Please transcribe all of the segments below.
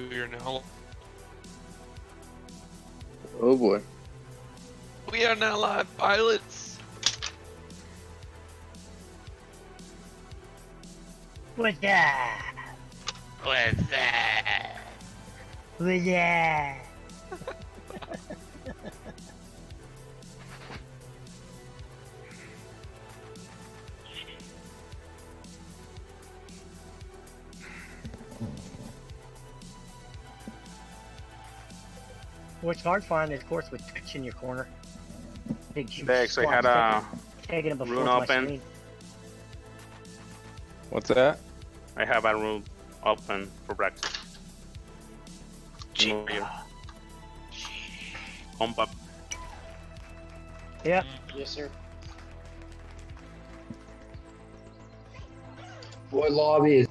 We are now. Oh boy. We are now live pilots. What's that? What's that? What's that? What's hard finding is, of course, with Twitch in your corner. They actually had a room open. What's that? I have a room open for breakfast. Pump up. Yeah. Yes, sir. What lobby is?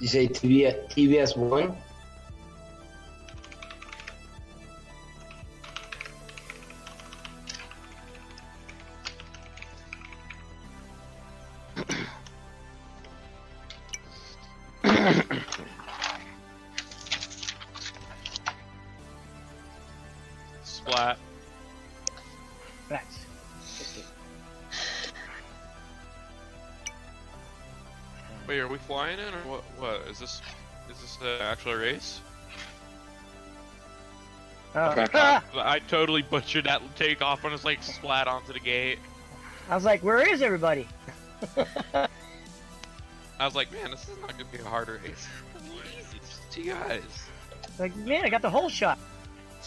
You say TBS 1? Splat. Facts. Wait, are we flying in or what? What is this? Is this the actual race? I totally butchered that takeoff when it's like splat onto the gate. I was like, where is everybody? I was like, man, this is not gonna be a harder race. Easy, just 2 guys. Like, man, I got the whole shot.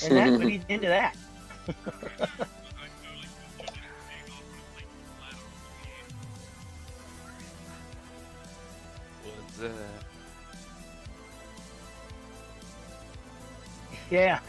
And that would lead into that. What's that? Yeah.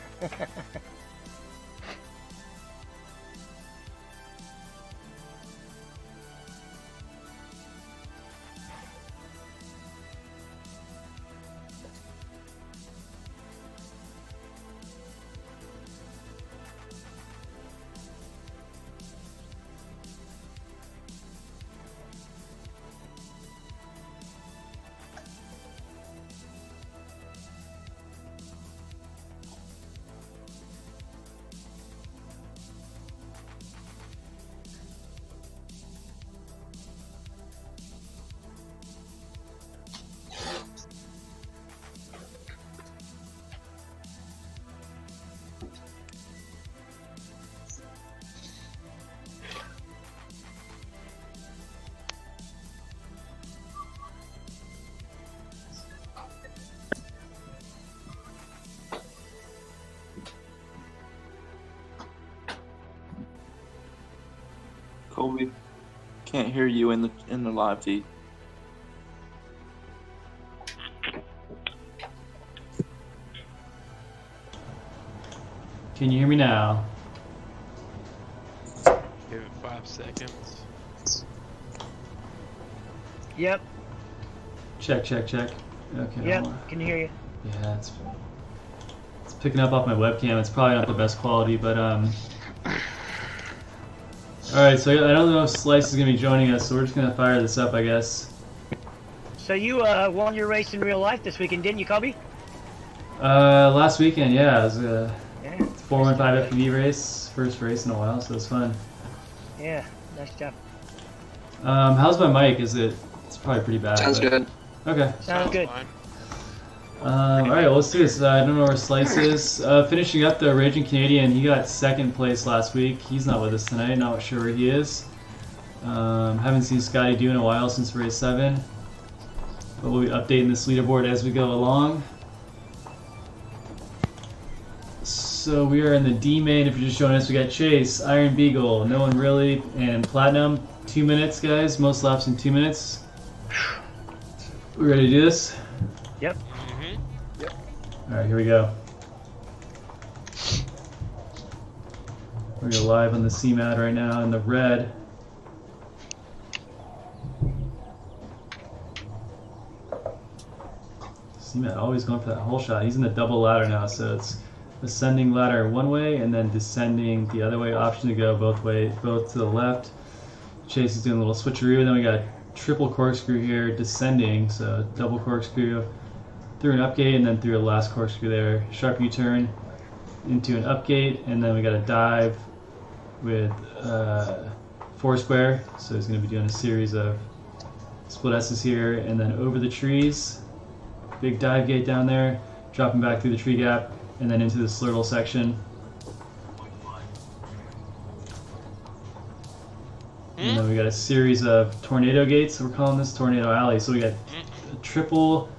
Colby, can't hear you in the live feed. Can you hear me now? Give it 5 seconds. Yep. Check. Okay. Yep. Can hear you. Yeah, it's picking up off my webcam. It's probably not the best quality, but Alright, so I don't know if Slice is going to be joining us, so we're just going to fire this up, I guess. So you won your race in real life this weekend, didn't you, Cubby? Last weekend, yeah. It was a Yeah. 415 FPV race. First race in a while, so it was fun. Yeah, nice job. How's my mic? It's probably pretty bad. Sounds good. Okay. Sounds good. Fine. Alright, well, let's do this. I don't know where Slice is. Finishing up the Raging Canadian, he got 2nd place last week. He's not with us tonight, not sure where he is. Haven't seen Scotty do in a while since race 7. But we'll be updating this leaderboard as we go along. So we are in the D main. If you're just joining us, we got Chase, Iron Beagle, No One Really, and Platinum. 2 minutes, guys. Most laps in 2 minutes. We ready to do this? Yep. Alright, here we go. We're live on the CMAD right now in the red. CMAT always going for that whole shot. He's in the double ladder now, so it's ascending ladder one way and then descending the other way. Option to go both to the left. Chase is doing a little switcheroo. Then we got a triple corkscrew here, descending, so double corkscrew through an upgate and then through a last corkscrew there. Sharp U-turn into an upgate, and then we got a dive with four square. So he's going to be doing a series of split S's here, and then over the trees. Big dive gate down there, dropping back through the tree gap, and then into the slurtle section. And then we got a series of tornado gates. We're calling this tornado alley. So we got triple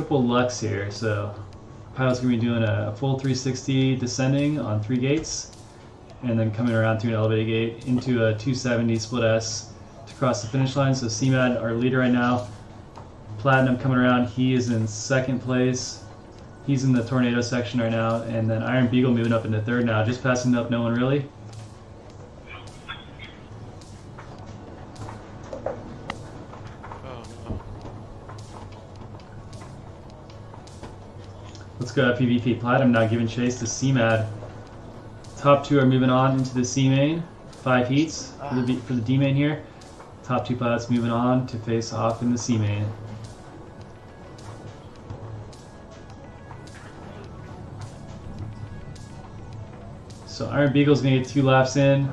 lux here. So pilot's gonna be doing a full 360 descending on 3 gates, and then coming around through an elevated gate into a 270 split S to cross the finish line. So CMAD, our leader right now. Platinum coming around, he is in second place. He's in the tornado section right now, and then Iron Beagle moving up into third now, just passing up no one really. Oh no. Let's go to PvP. Platinum now giving chase to CMAD. Top 2 are moving on into the C main. 5 heats for the D main here. Top 2 pilots moving on to face off in the C main. So Iron Beagle's gonna get 2 laps in.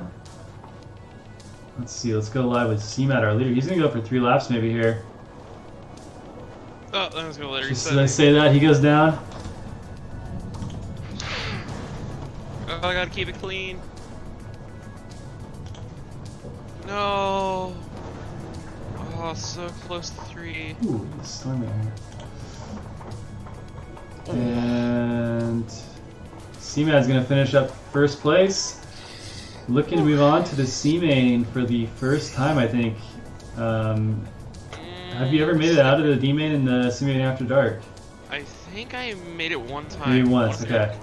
Let's see, let's go live with CMAT, our leader. He's gonna go for 3 laps maybe here. Oh, I was gonna let her Just as I say that, he goes down. Oh, I gotta keep it clean. No. Oh, so close to 3. Ooh, it's stormy here. And CMAD's gonna finish up first place. Looking to move on to the C main for the first time, I think. Have you ever made it out of the D main in the C main after dark? I think I made it one time. Maybe once, okay.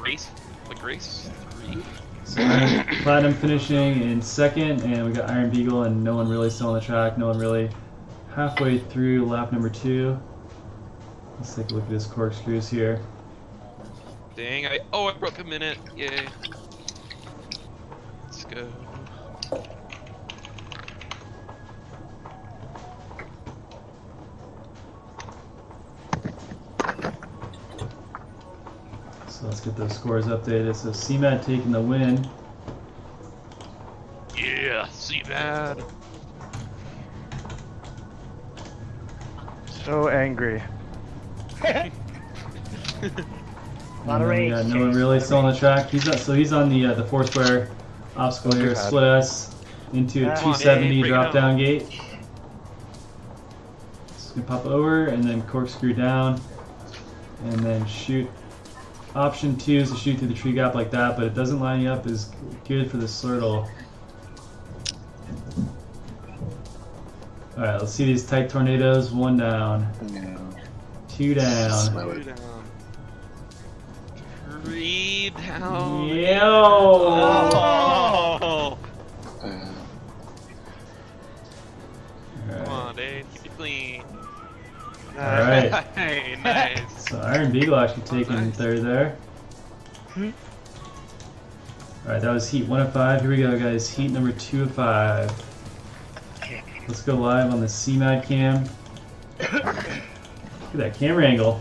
Like race 3? So Platinum finishing in second, and we got Iron Beagle and no one really still on the track. No one really halfway through lap number 2. Let's take a look at his corkscrews here. Dang, I broke a minute. Yay. Let's go. So let's get those scores updated. So CMAD taking the win. Yeah, see bad. So angry. Lot of rage. Yeah, no one really still on the track. He's on the 4 square obstacle here. Split S into a 270 drop down gate. It's gonna pop over and then corkscrew down, and then shoot. Option 2 is to shoot through the tree gap like that, but it doesn't line you up as good for the slurtle. Alright, let's see these tight tornadoes. 1 down. 2 down. 2 down. 3 down. Yo! Oh! Come on, Dave. Keep it clean. Alright. Hey, nice. So Iron Beagle actually taking third there. Alright, that was heat 1 of 5. Here we go, guys. Heat number 2 of 5. Let's go live on the CMAD cam. Look at that camera angle.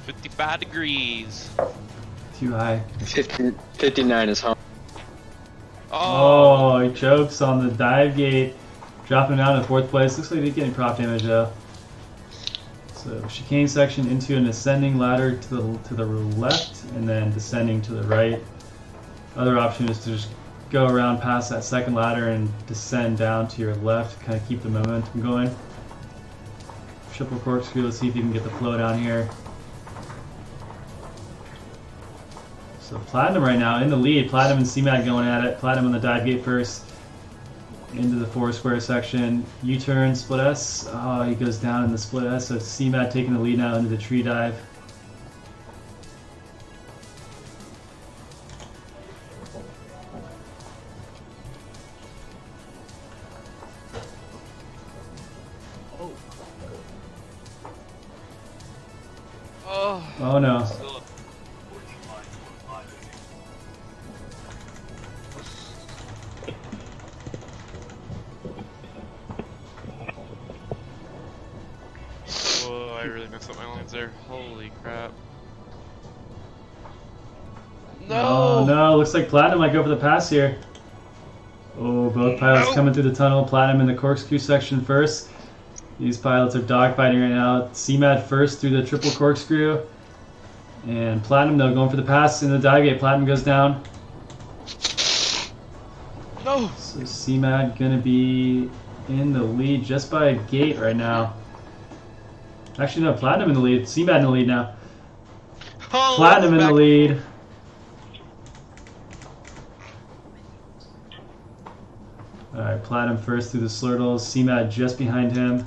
55 degrees. Too high. 59 is home. Oh, he chokes on the dive gate. Dropping down to 4th place. Looks like he's getting prop damage though. So chicane section into an ascending ladder to the left, and then descending to the right. Other option is to just go around past that second ladder and descend down to your left, kind of keep the momentum going. Triple corkscrew, let's see if you can get the flow down here. So Platinum right now in the lead. Platinum and CMAD going at it. Platinum on the dive gate first. Into the 4 square section. U-turn, split S. Oh, he goes down in the split S. So CMAD taking the lead now into the tree dive. Oh no. Still Whoa, I really messed up my lines there. Holy crap. No! Oh no, looks like Platinum might go for the pass here. Oh, both pilots coming through the tunnel. Platinum in the corkscrew section first. These pilots are dogfighting right now. CMAD first through the triple corkscrew. And Platinum, though, going for the pass in the dive gate. Platinum goes down. No! So CMAD gonna be in the lead just by a gate right now. Actually, no, Platinum in the lead. CMAD in the lead now. Oh, Platinum in the lead. Alright, Platinum first through the slurtles. CMAD just behind him.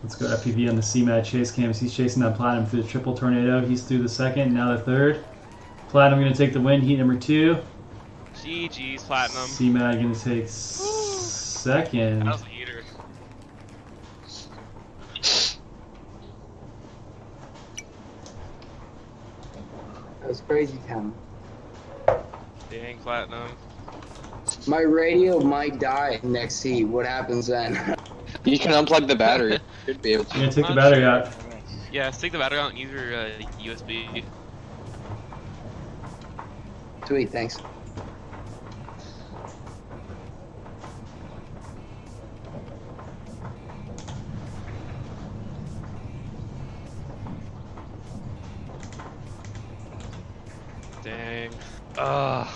Let's go FPV on the CMAD chase cams. He's chasing that Platinum through the triple tornado. He's through the second, now the third. Platinum going to take the win, heat number 2. GG's, Platinum. CMAD going to take second. That was a heater. That was crazy town. Dang, Platinum. My radio might die next heat. What happens then? You can unplug the battery. Should be able to. You're going to take the battery out. Yeah, stick the battery out and use your USB. Sweet, thanks. Dang. Got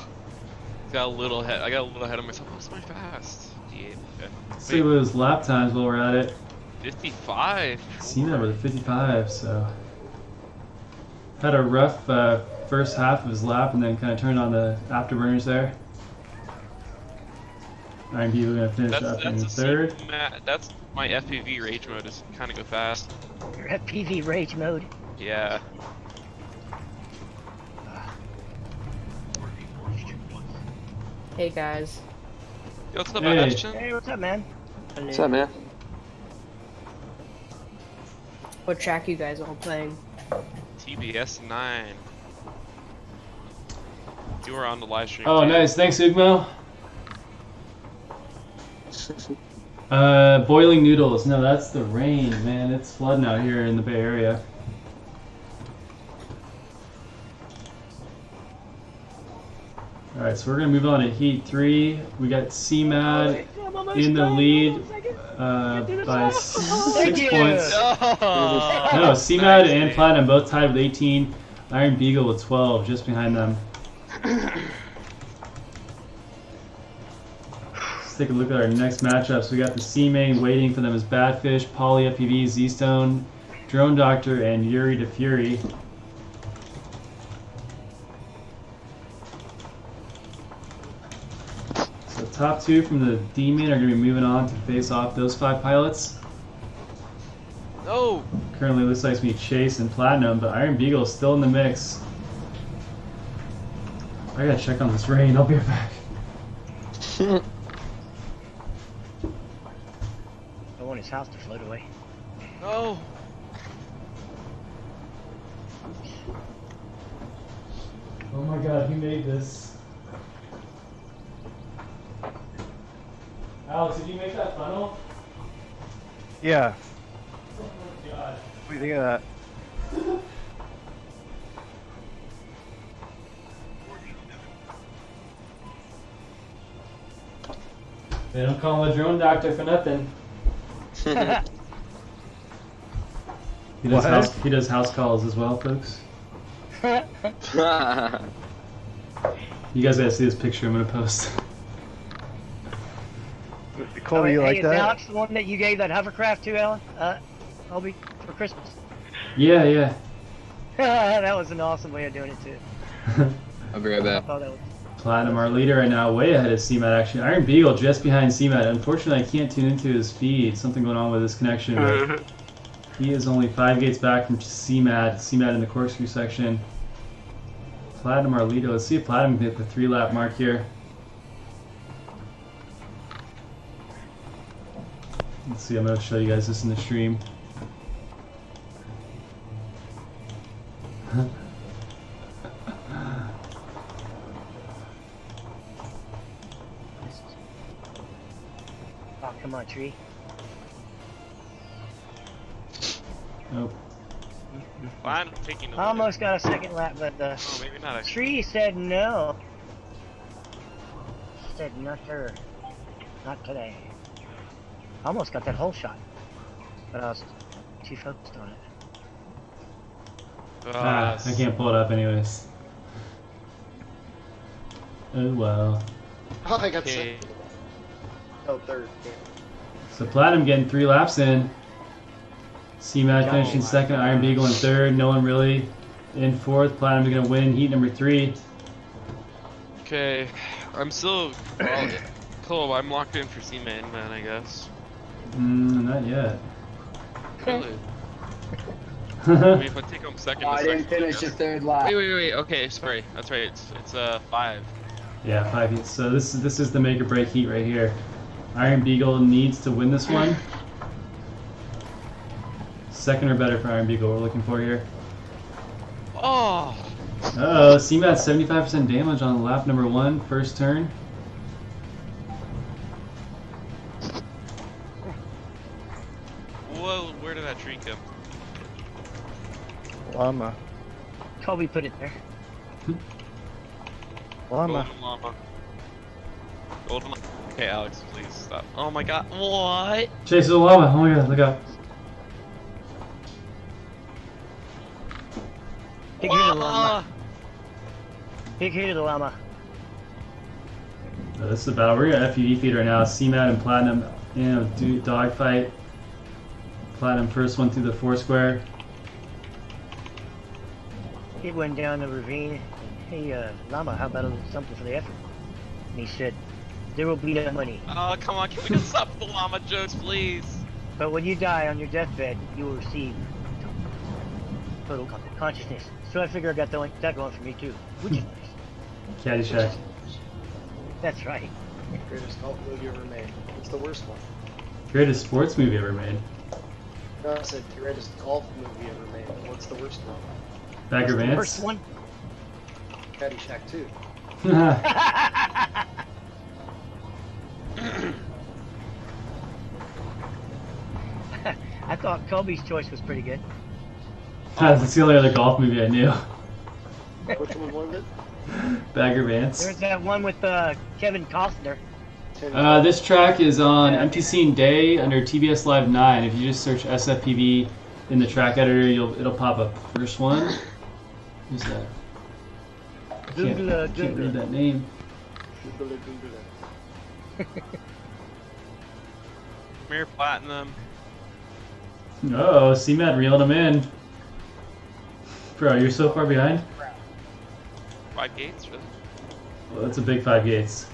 a little head. I got a little ahead of myself. What's my fast? Let's see what his lap times while we're at it. 55. CMAD with a 55, so. Had a rough first half of his lap and then kind of turned on the afterburners there. Iron Beaver going to finish up in the third. That's my FPV rage mode, is kind of go fast. Your FPV rage mode. Yeah. Hey guys. Yo, what's up, Hey. Ashton? Hey, what's up, man? What's up, man? What track you guys all playing? TBS 9. You were on the live stream. Oh, too. nice. Thanks, Ugmo. Boiling noodles. No, that's the rain, man. It's flooding out here in the Bay Area. Alright, so we're going to move on to Heat 3. We got CMAD in the lead by 6 points. No, CMAD Nice, and man. Platinum both tied with 18. Iron Beagle with 12, just behind them. Let's take a look at our next matchups. We got the C-Main waiting for them as Badfish, Poly FPV, Z-Stone, Drone Doctor, and Yuri to Fury. So top 2 from the Demon are going to be moving on to face off those 5 pilots. No! Currently looks like it's going to be Chase and Platinum, but Iron Beagle is still in the mix. I gotta check on this rain, I'll be right back. I want his house to float away. No! Oh my god, who made this? Alex, did you make that funnel? Yeah. Oh my god. What do you think of that? They don't call him a drone doctor for nothing. He does house calls as well, folks. You guys gotta see this picture I'm gonna post. Colby, you like is that? Alex the one that you gave that hovercraft to, Alan? Colby, for Christmas. Yeah, yeah. That was an awesome way of doing it too. I'll be right I back. thought that was... Platinum, our leader right now, way ahead of CMAD actually. Iron Beagle just behind CMAD. Unfortunately, I can't tune into his feed. Something going on with his connection. But he is only 5 gates back from CMAD. CMAD in the corkscrew section. Platinum, our leader. Let's see if Platinum can hit the 3-lap mark here. Let's see, I'm going to show you guys this in the stream. Oh, come on, tree. Nope. Fine, I'm taking the Almost got a second lap, but the Oh, maybe not. tree said no. Said not her. Not today. Almost got that whole shot, but I was too focused on it. I can't pull it up anyways. Oh well. Oh, I got Okay. second. Oh, third. So Platinum getting 3 laps in. C-Mad finishing second, Iron Beagle in third. No one really in fourth. Platinum's gonna win heat number 3. Okay, I'm still. Well, cool, I'm locked in for C-Main, man, I guess. Not yet. Really? I mean, if I take home second, I didn't finish the third lap. Wait. Okay, sorry. That's right. It's 5. Yeah, 5 heats. So this is the make or break heat right here. Iron Beagle needs to win this one. Second or better for Iron Beagle. We're looking for here. Oh. Uh-oh, C-Mat 75% damage on lap number 1, first turn. Whoa, where did that tree come? Llama. Kobe put it there. Llama. Golden llama. Golden llama. Okay, Alex, please stop. Oh my god, what? Chase the llama. Oh my god, look out. Big hit of the llama. Big hit of the llama. This is about, we're at FUV feed right now. C-Mat and Platinum, dogfight. Platinum first one through the 4 square. It went down the ravine. Hey, llama, how about a little something for the effort? And he said, there will be no money. Oh, come on, can we just stop the llama jokes, please? But when you die on your deathbed, you will receive total consciousness. So I figure I got that going for me too, which is nice. Caddyshack. That's right. Greatest golf movie ever made. What's the worst one? Greatest sports movie ever made. No, I said greatest golf movie ever made. What's the worst one? Bagger Vance. First one. Caddyshack 2. I thought Kobe's choice was pretty good. That's the only other golf movie I knew. Which one was it? Bagger Vance. There's that one with Kevin Costner. This track is on Empty Scene Day under TBS Live 9. If you just search SFPV in the track editor, it'll pop up. First one. Who's that? I can't read that name. Mere Platinum. Oh, C-Mad reeling him in. Bro, you're so far behind. 5 gates, really? Well, that's a big 5 gates.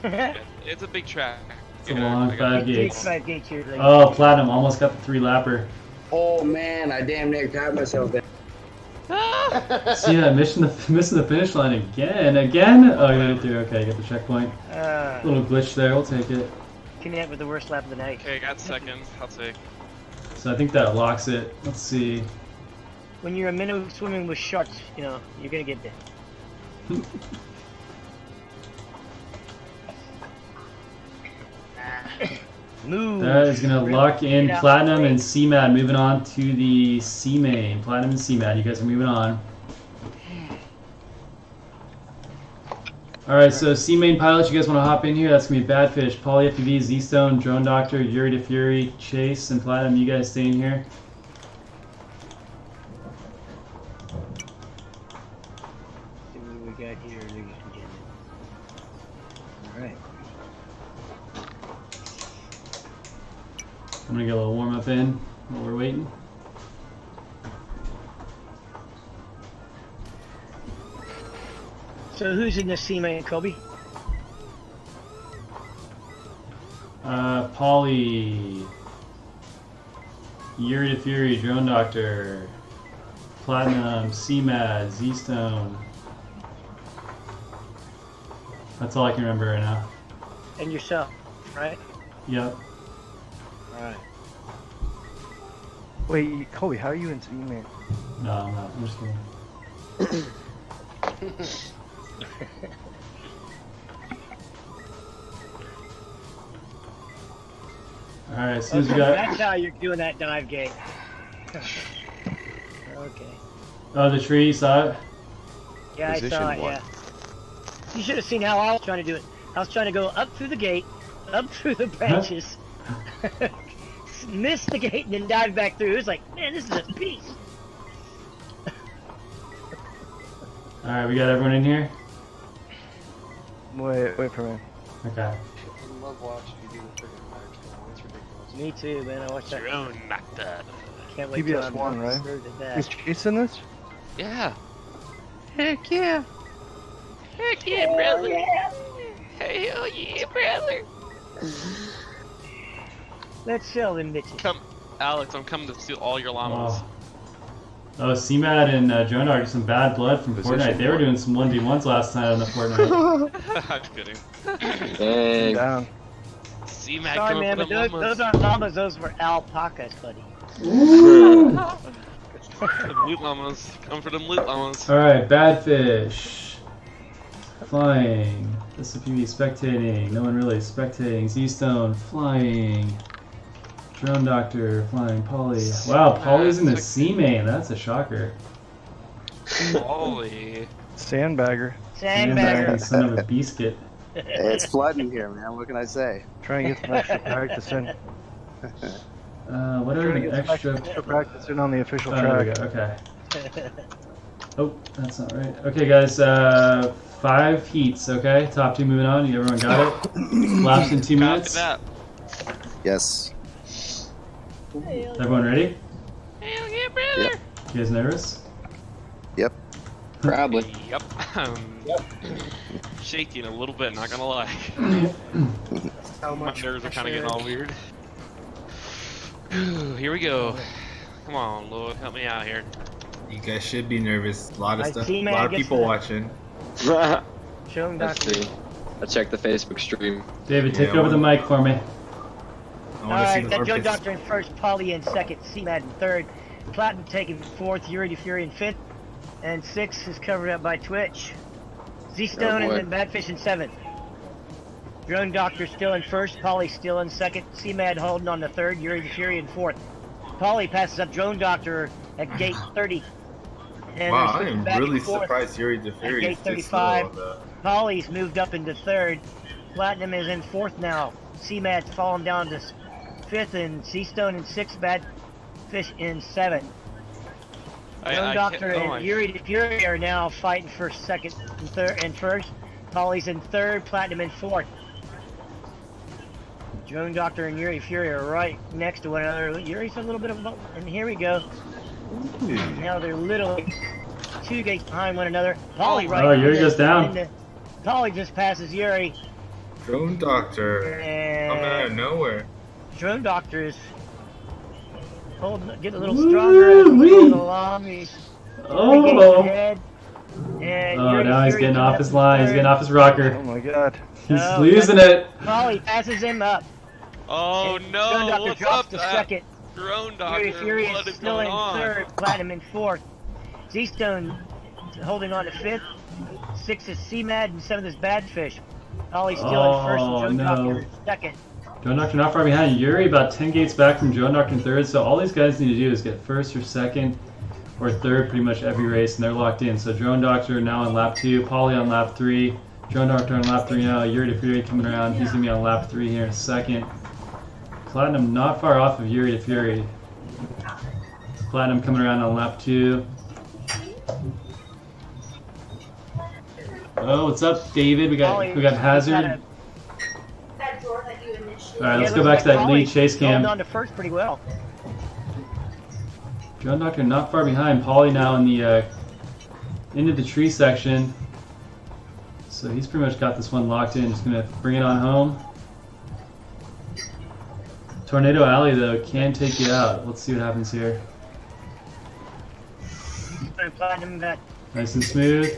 Yeah, it's a big track. It's a long 5 gates. 5 gates here. Oh, Platinum almost got the 3-lapper. Oh man, I damn near got myself in. See that missing the finish line again? Oh, you made it through. Okay, you got the checkpoint. Little glitch there. We'll take it. Connect with the worst lap of the night. Okay, got second. I'll take. So I think that locks it. Let's see. When you're a minnow swimming with sharks, you're gonna get bit. Move. That is gonna lock in Get out Platinum the way. and C-Mad. Moving on to the C-Main. Platinum and C-Mad. You guys are moving on. Alright, so C-Main pilots, you guys want to hop in here? That's going to be Badfish, Poly FPV, Z-Stone, Drone Doctor, Yuri to Fury, Chase, and Platinum. You guys stay in here. See what we got here, ladies and gentlemen. Alright. I'm going to get a little warm up in while we're waiting. So who's in the C-Main, Kobe? Poly, Yuri to Fury, Drone Doctor, Platinum, C-Mad, Z-Stone. That's all I can remember right now. And yourself, right? Yep. Alright. Wait, Kobe, how are you in C-Main? No, I'm not. I'm just kidding. Alright, as soon as we That's got... how you're doing that dive gate. Okay. Oh, the tree, you saw it? Yeah, I saw it, yeah. You should have seen how I was trying to do it. I was trying to go up through the gate, up through the branches, miss the gate, and then dive back through. It was like, man, this is a piece. Alright, we got everyone in here? Wait for me. Okay. I love watching you do the friggin' match. It's ridiculous. Me too, man. I watched that. Drone doctor. Can't wait till I'm PBS1, right? served at that. Is Chase in this? Yeah. Heck yeah. Heck yeah, brother. Hell yeah, brother. Let's sell them bitches. Come, Alex, I'm coming to steal all your llamas. Oh, CMAD and Jonah are some bad blood from Fortnite. They were doing some 1v1s last night on the Fortnite. I'm kidding. Dang. Down. C-Mac Sorry, coming man, for but the those llamas. aren't llamas. Those were alpacas, buddy. The loot llamas. Come for them loot llamas. Alright, bad fish. Flying. SCPV spectating. No one really spectating. Z-Stone flying. Drone Doctor flying. Polly. Wow, Polly's in the C main. That's a shocker. Holy. Sandbagger. Sandbagger. Son of a biscuit. It's flooding here, man. What can I say? Trying to get some extra practice in. What are Trying to the get some extra... extra practice in on the official There we track. go, okay. Oh, that's not right. Okay, guys, 5 heats, okay? Top 2 moving on. Everyone got it? Laps in 2 minutes. That. Yes. Everyone ready? Hell yeah, brother. Yep. You guys nervous? Yep. Probably. Yep. Shaking a little bit, not gonna lie. How My much nerves are kind of getting pressure? all weird. Here we go. Come on, Lord, help me out here. You guys should be nervous. A lot of My stuff. A teammate lot of gets people the- watching. Show them Let's Doctor. see. I checked the Facebook stream. David, take Yeah, over the mic for me. I want to see Alright, the got Joe armpits. Doctor in first, Polly in second, CMAD in third, Platinum taking fourth, Yuri to Fury in fifth, and sixth is covered up by Twitch. Z-Stone Oh, boy. and then Badfish in seventh. Drone Doctor still in first, Polly still in second, CMAD holding on to third, Yuri to Fury in fourth. Polly passes up Drone Doctor at gate 30. And Wow, they're I switching am back really and forth. surprised Yuri the At Fury gate is this 35. slow on the... Polly's moved up into third. Platinum is in fourth now. CMAD's fallen down to fifth, and Z-Stone in sixth. Badfish in seventh. Drone Doctor and Yuri to Fury are now fighting for second and third and first. Polly's in third. Platinum in fourth. Drone Doctor and Yuri Fury are right next to one another. Yuri's a little bit of, and here we go. Now they're literally 2 gates behind one another. Polly right. Oh, Yuri goes down. Polly just passes Yuri. Drone Doctor. And Coming out of nowhere. Drone Doctor is getting a little stronger as he goes along. He's 3 gates ahead. And Oh, Yuri now he's Fury getting coming off up his in line. He's third. getting off his rocker. Oh my god. He's Oh, losing it. Polly passes him up. Oh And no, Drone Doctor what's drops up, to second. Drone Yuri Doctor? Fury What is is still going in on? third. Platinum in fourth. Z-Stone holding on to fifth. Sixth is CMAD and seventh is Badfish. Polly's still in first and Drone no. Doctor in second. Drone Doctor not far behind. Yuri about 10 gates back from Drone Doctor in third. So all these guys need to do is get first or second or third pretty much every race, and they're locked in. So Drone Doctor now on lap 2, Polly on lap 3, Drone Doctor on lap 3 now, Yuri to Fury coming around. He's going to be on lap 3 here in a second. Platinum not far off of Yuri to Fury. Platinum coming around on lap 2. Oh, what's up, David? We got Hazard. Alright, let's go back to that lead chase cam. Holding on to first pretty well. Drone Doctor not far behind. Polly now in the into the tree section. So he's pretty much got this one locked in. Just gonna bring it on home. Tornado Alley though can take you out. Let's see what happens here. Platinum got Nice and smooth.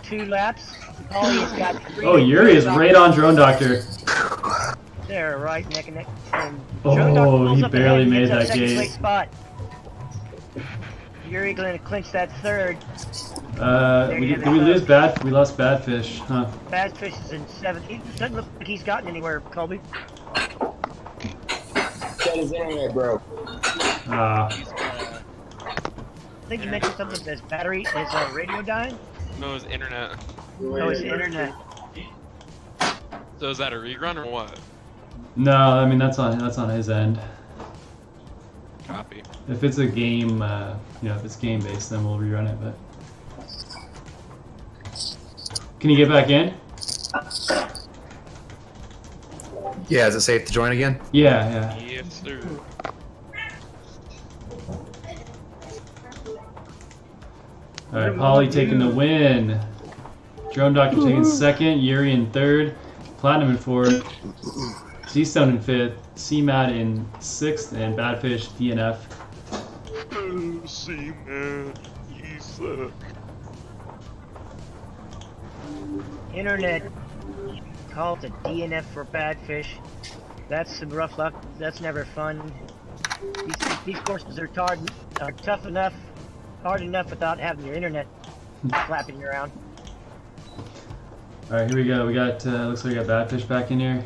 2 laps. Polly's got 3. Oh, Yuri is right on Drone Doctor. They're right neck and neck. And Oh, Drone Doctor pulls he up barely ahead and made gets that second gate. place spot. Yuri gonna clinch that third. Did we lose bad? We lost Badfish, huh? Badfish is in 7th. He doesn't look like he's gotten anywhere, Colby. Said his internet broke. Ah. I think you mentioned something. His battery, his radio dying. No, his internet. Oh, his internet. So is that a rerun or what? No, I mean that's on his end. Copy. If it's a game, if it's game based, then we'll rerun it. But can you get back in? Yeah, is it safe to join again? Yeah. Yes, sir. All right, Polly taking the win. Drone Doctor taking second, Yuri in third, Platinum in fourth, Seastone in fifth, CMAT in sixth, and Badfish DNF. CMAT, you suck. Internet called a DNF for Badfish. That's some rough luck. That's never fun. These courses are tough enough, hard enough without having your internet flapping you around. All right, here we go. We got looks like we got Badfish back in here.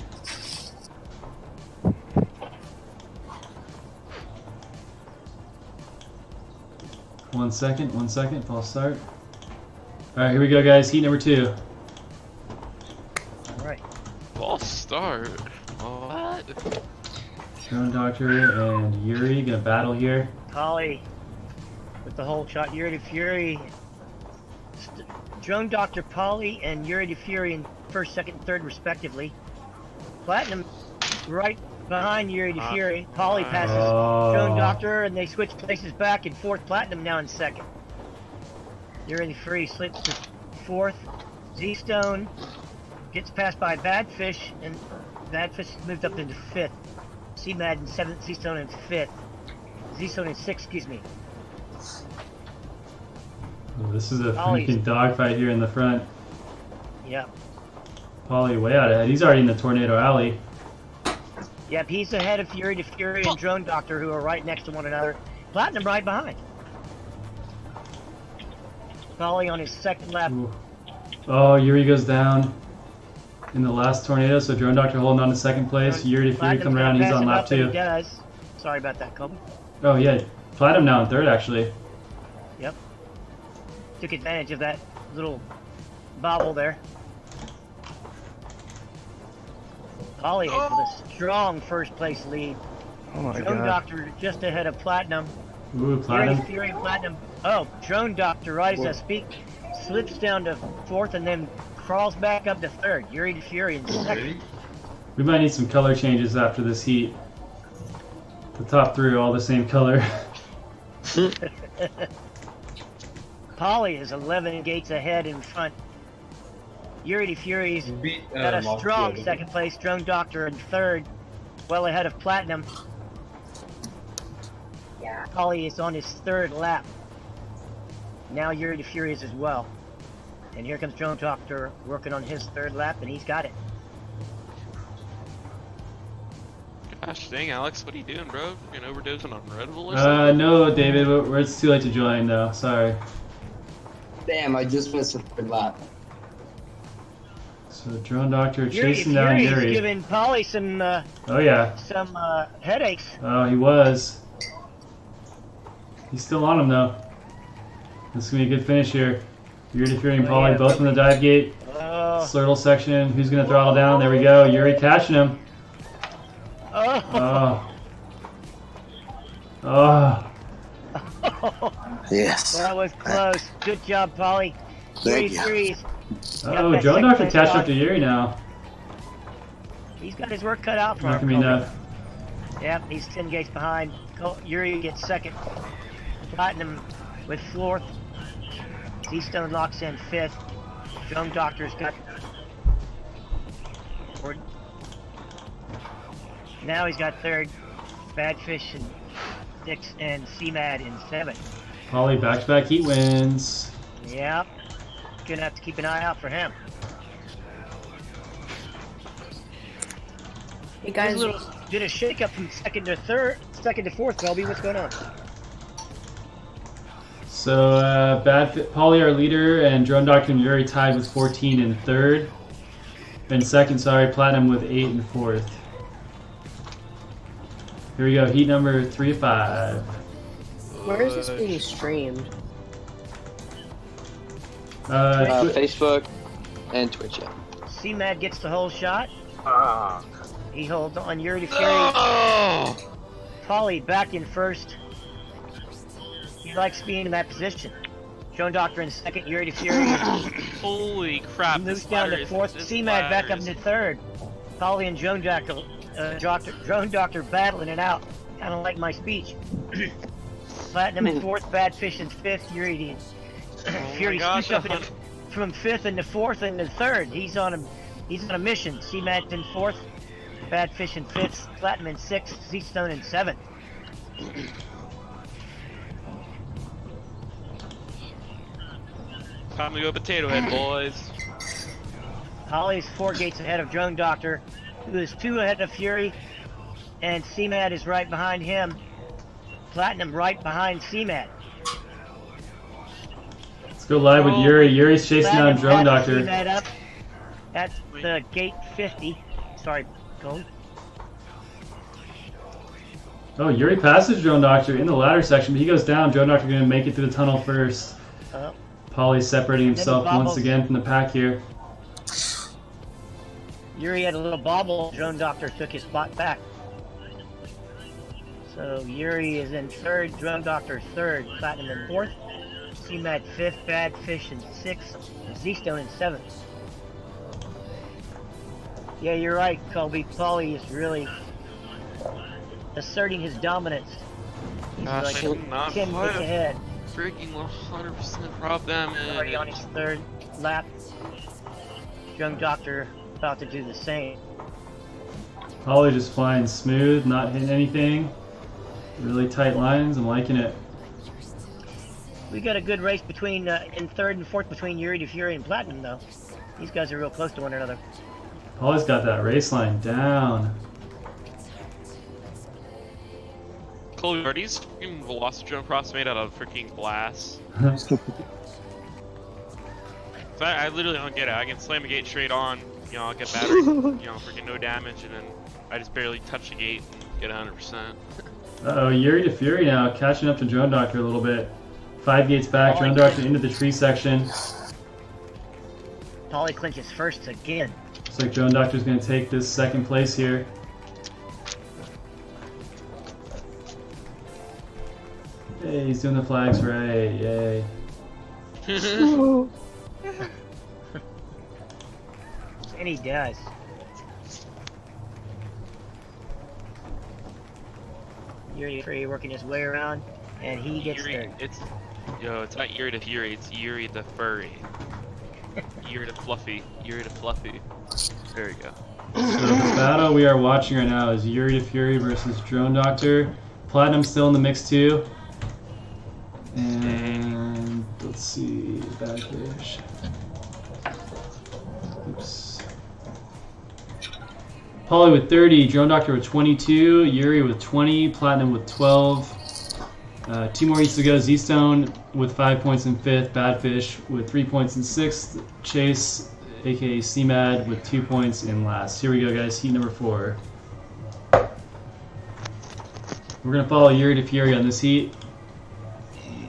One second, false start. All right, here we go, guys. Heat number 2. All right. False start. What? Drone Doctor and Yuri gonna battle here. Polly with the whole shot. Yuri to Fury. Drone Doctor Polly and Yuri to Fury in first, second, and third respectively. Platinum right behind Yuri to Fury. Polly passes Drone Doctor and they switch places back and fourth. Platinum now in second. Yuri to Fury slips to fourth. Z-Stone gets passed by Badfish and Badfish moved up into fifth. C-Mad in seventh, Z-Stone in fifth. Z-Stone in sixth, excuse me. Oh, this is a freaking dogfight here in the front. Yep. Polly way out ahead. He's already in the Tornado Alley. Yep, he's ahead of Fury to Fury and Drone Doctor, who are right next to one another. Platinum right behind. Polly on his second lap. Ooh. Oh, Yuri goes down in the last tornado, so Drone Doctor holding on to second place. Yuri to Fury coming around, he's on lap 2. He does. Sorry about that, Kobe. Oh yeah, Platinum now in third actually. Yep. Took advantage of that little bobble there. Polly with a strong first place lead. Oh my Drone God. Doctor just ahead of Platinum. Ooh, Platinum. Fury and Platinum. Oh, Drone Doctor right as I speak slips down to fourth and then crawls back up to third. Yuri to Fury in second. We might need some color changes after this heat. The top 3 are all the same color. Polly is 11 gates ahead in front. Yuri to Fury's got a strong second place. Drone Doctor in third, well ahead of Platinum. Polly is on his third lap. Now Yuri to Fury is as well. And here comes Drone Doctor working on his third lap, and he's got it. Gosh dang, Alex, what are you doing, bro? You overdosing on Red Bull or something? No, David, it's too late to join though. Sorry. Damn, I just missed the third lap. So Drone Doctor chasing down Yuri's Yuri. giving Polly some Oh yeah. some headaches. Oh, he was. He's still on him though. This is gonna be a good finish here. Yuri to Fury and Polly both in the dive gate. Slurtle section. Who's gonna throttle down? There we go. Yuri catching him. Oh. Yes. That was close. Good job, Polly. Thank you. Oh, Drone Doctor catch up to Yuri now. He's got his work cut out for Not him. gonna be enough. Yep, he's 10 gates behind. Yuri gets second. Platinum with fourth. Z-Stone locks in fifth. Drone Doctor's got. Now he's got third. Badfish in sixth and C-Mad in seventh. Polly back-to-back heat wins. Yep. Gonna have to keep an eye out for him. Hey guys, did a shake up from second to fourth, Colby. What's going on? So Paulie, our leader, and Drone Doctor and Yuri tied with 14 in third. And second, sorry, Platinum with 8 in fourth. Here we go, heat number 3 of 5. Where is this being streamed? Facebook and Twitch. Yeah. C-Mad gets the whole shot. He holds on Yuri to Fury. Oh! Paulie back in first. He likes being in that position. Drone Doctor in second, Yuri to Fury. Holy crap! He moves down to fourth. C-Mad back up to third. Paulie and Drone Doctor battling it out. Kind of like my speech. Platinum in fourth, Badfish in fifth, Yuri in Fury scoops up from fifth into fourth and to third. He's on a mission. C-Mad in fourth, Badfish in fifth, Platinum in sixth, Z-Stone in seventh. Time to go potato head, boys. Holly's 4 gates ahead of Drone Doctor, who is 2 ahead of Fury, and C-Mad is right behind him. Platinum right behind C-Mad. Let's go live with Yuri. Yuri's chasing down Drone Doctor. C-Mad up at the gate 50. Sorry, Gold. Oh, Yuri passes Drone Doctor in the ladder section, but he goes down. Drone Doctor going to make it through the tunnel first. Paulie's separating himself once again from the pack here. Yuri had a little bobble. Drone Doctor took his spot back. So Yuri is in third, Drone Doctor third, Platinum in fourth, C-Mad fifth, Badfish in sixth, Z-Stone in seventh. Yeah, you're right, Colby. Paulie is really asserting his dominance. He's like 10 points ahead. Freaking 100% prop damage. Already on his third lap. Drone Doctor about to do the same. Paulie just flying smooth, not hitting anything. Really tight lines. I'm liking it. We got a good race between in third and fourth between Yuri to Fury and Platinum, though. These guys are real close to one another. Paulie's got that race line down. Colby, are these freaking Velocitron props made out of freaking glass? I literally don't get it. I can slam a gate straight on, you know, I'll get battery, you know, freaking no damage, and then I just barely touch the gate and get 100%. Uh-oh, Yuri to Fury now, catching up to Drone Doctor a little bit. 5 gates back, Drone Doctor into the tree section. Paulie clinches first again. Looks like Drone Doctor's going to take this second place here. Hey, he's doing the flags right, yay. And he does. Yuri Free working his way around, and he gets Yuri, third. It's not Yuri to Fury, it's Yuri the Furry. Yuri to Fluffy. Yuri to Fluffy. There we go. So the battle we are watching right now is Yuri to Fury versus Drone Doctor. Platinum's still in the mix too. And let's see, Badfish. Oops. Paulie with 30, Drone Doctor with 22, Yuri with 20, Platinum with 12. 2 more each to go. Z-Stone with 5 points in 5th, Badfish with 3 points in 6th, Chase, aka C-Mad, with 2 points in last. Here we go, guys, heat number 4. We're going to follow Yuri to Fury on this heat,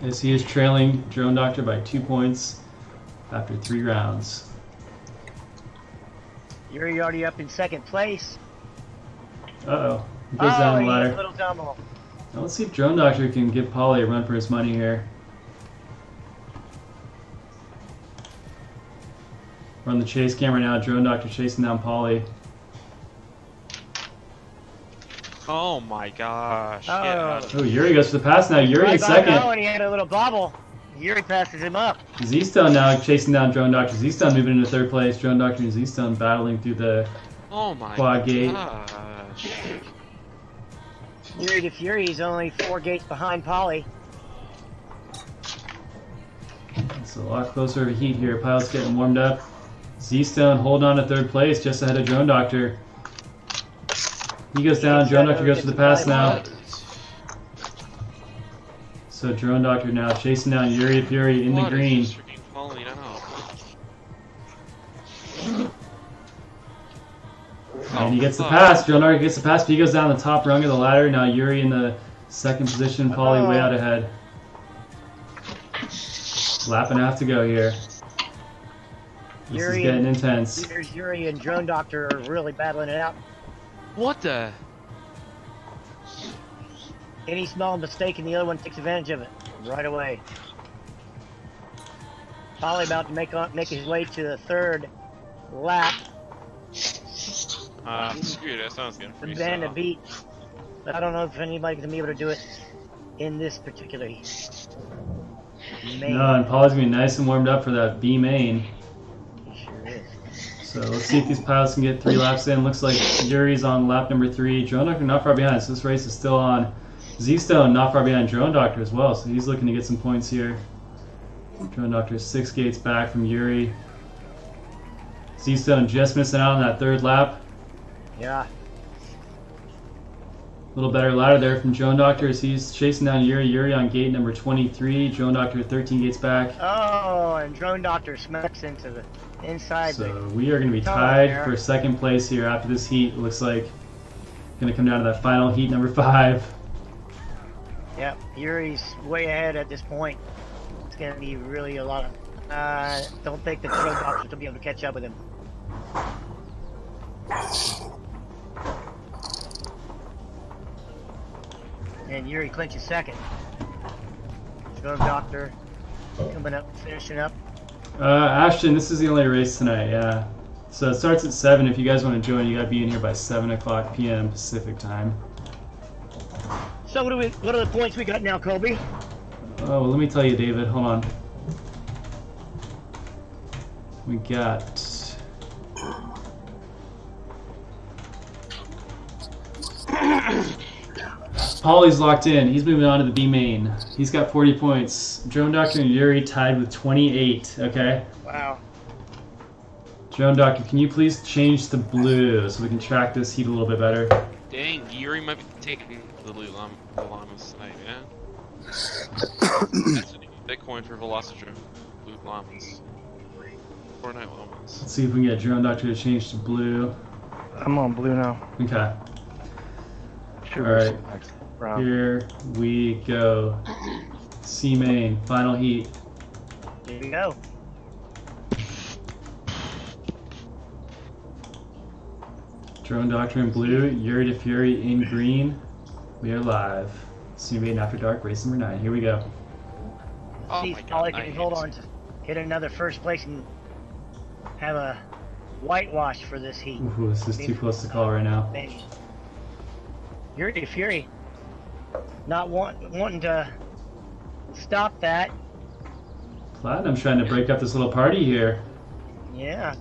as he is trailing Drone Doctor by 2 points after 3 rounds. Yuri already up in second place. Uh-oh. He goes down the ladder. A little double. Now let's see if Drone Doctor can give Paulie a run for his money here. We're on the chase camera now. Drone Doctor chasing down Paulie. Oh my gosh. Yeah. Oh, Yuri goes for the pass now. Yuri in second. Oh, and he had a little bobble. Yuri passes him up. Z-Stone now chasing down Drone Doctor. Z-Stone moving into 3rd place. Drone Doctor and Z-Stone battling through the quad gate. Gosh. Yuri to Fury is only 4 gates behind Paulie. It's a lot closer of a heat here. Pilot's getting warmed up. Z-Stone holding on to 3rd place, just ahead of Drone Doctor. He goes down. Drone Doctor goes for the pass now. So Drone Doctor now chasing down Yuri to Fury in the What is green. just freaking falling out? And he gets the pass. Drone Doctor gets the pass, but he goes down the top rung of the ladder. Now Yuri in the second position, Paulie way out ahead. Lap and a half to go here. This is getting intense. Yuri and Drone Doctor are really battling it out. What the? Any small mistake and the other one takes advantage of it right away. Paulie about to make his way to the third lap. Screw that sounds good. The band to beat, but I don't know if anybody's gonna be able to do it in this particular main. No, and Paulie's gonna be nice and warmed up for that B main. He sure is. So let's see if these pilots can get 3 laps in. Looks like Yuri's on lap number 3. Drone Doctor not far behind, so this race is still on. Z-Stone not far behind Drone Doctor as well, so he's looking to get some points here. Drone Doctor 6 gates back from Yuri. Z-Stone just missing out on that 3rd lap. Yeah. A little better ladder there from Drone Doctor as he's chasing down Yuri. Yuri on gate number 23. Drone Doctor 13 gates back. Oh, and Drone Doctor smacks into the inside. So we are going to be tied for 2nd place here after this heat. It looks like going to come down to that final heat number 5. Yep, Yuri's way ahead at this point. It's going to be really a lot of... don't think the Drone Doctor will be able to catch up with him. And Yuri clinches 2nd. Drone Doctor coming up, finishing up. Ashton, this is the only race tonight, yeah. So it starts at 7. If you guys want to join, you got to be in here by 7 o'clock p.m. Pacific time. So what are the points we got now, Colby? Oh, well, let me tell you, David. Hold on. We got... Paulie's locked in. He's moving on to the B main. He's got 40 points. Drone Doctor and Yuri tied with 28. Okay. Wow. Drone Doctor, can you please change to blue so we can track this heat a little bit better? Dang, Yuri might be taking the blue llamas tonight, man. That's a new Bitcoin for Velocitron. Blue llamas. Fortnite llamas. Let's see if we can get Drone Doctor to change to blue. I'm on blue now. Okay. Sure. Alright. Here we go. C main, final heat. Here we go. Drone Doctor in blue, Yuri to Fury in green. We are live. Simubating After Dark, race number 9. Here we go. Oh See my if God, Paulie can hold on to get another 1st place and have a whitewash for this heat. Ooh, this is too close to call right now. Yuri to Fury. Not wanting to stop that. Platinum's trying to break up this little party here. Yeah.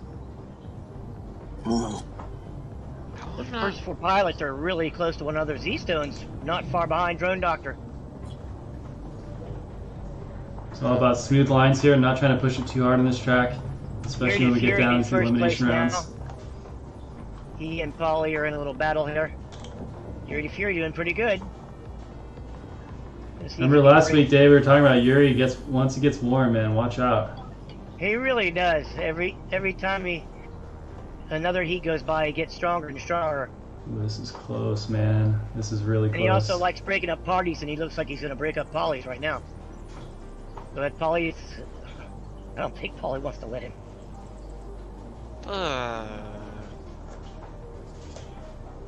The first 4 pilots are really close to one another. Z-Stone's not far behind Drone Doctor. It's all about smooth lines here and not trying to push it too hard on this track, especially when we get down to elimination rounds. He and Paulie are in a little battle here. Yuri to Fury doing pretty good. Remember last week, Dave, we were talking about Yuri once he gets warm, man, watch out. He really does. Every time another heat goes by, he gets stronger and stronger. Ooh, this is close, man. This is really close. And he also likes breaking up parties, and he looks like he's going to break up Paulie's right now. But Paulie, I don't think Paulie wants to let him.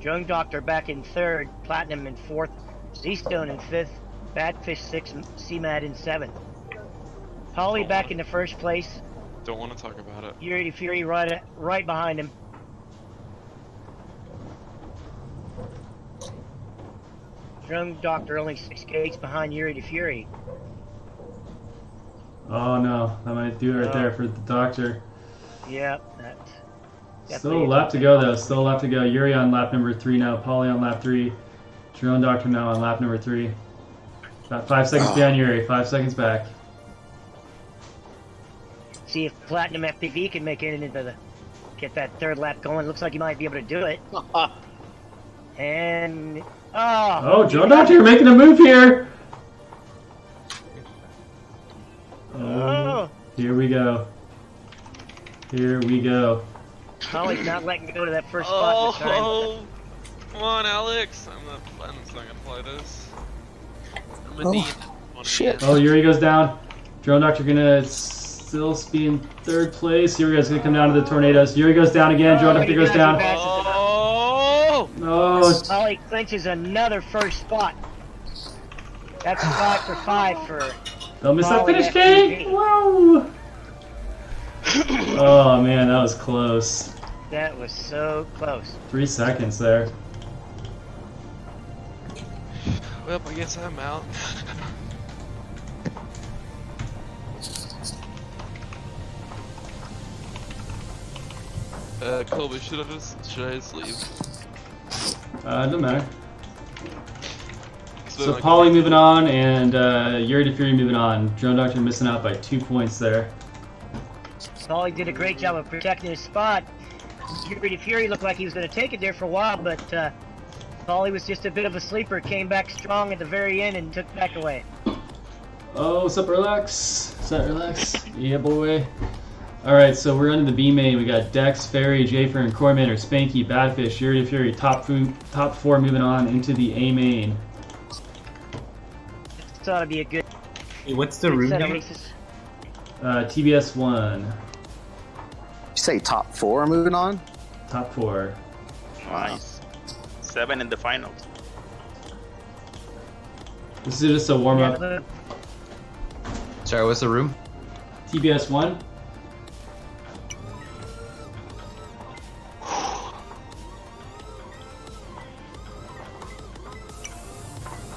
Drone Doctor back in 3rd, Platinum in 4th, Z-Stone in 5th, Badfish 6th, C-Mad in 7th. Paulie back in the 1st place. Don't want to talk about it. Yuri to Fury right behind him. Drone Doctor only 6 gates behind Yuri to Fury. Oh no, that might do it right there for the Doctor. Yep, still a lap to go though, still a lap to go. Yuri on lap number 3 now, Paulie on lap 3. Drone Doctor now on lap number 3. About 5 seconds behind Yuri, 5 seconds back. See if Platinum FPV can make it into get that 3rd lap going. Looks like he might be able to do it. And oh, Drone Doctor, you're making a move here. Here we go. Here we go. Holly's not letting go to that first spot this time. Oh, come on, Alex. I'm not gonna play this. I'm a need. Shit. Oh, Yuri goes down. Drone Doctor gonna still be in third place. Yuri goes gonna come down to the tornadoes. Yuri goes down again. Drone Doctor goes down. Oh! Oh! Holly clinches another first spot. That's 5 for 5 for. Don't miss that Holly finish, at Kate! PB. Whoa! Oh man, that was close. That was so close. 3 seconds there. Well, I guess I'm out. Colby, should I just leave? Doesn't matter. So like Polly moving on, and Yuri to Fury moving on. Drone Doctor missing out by 2 points there. Holly did a great job of protecting his spot. Fury looked like he was going to take it there for a while, but Holly was just a bit of a sleeper. Came back strong at the very end and took back away. Oh, what's up, Relax? What's up, Relax? Yeah, boy. Alright, so we're under the B main. We got Dex, Fairy, Jafer, and Cormander, Spanky, Badfish, Yuri to Fury, top 4 moving on into the A main. This ought to be a good. Hey, what's the room set of name? races. TBS 1. You say top 4 moving on? Top 4. Nice. 7 in the finals. This is just a warm up. Yeah, Sorry, what's the room? TBS 1.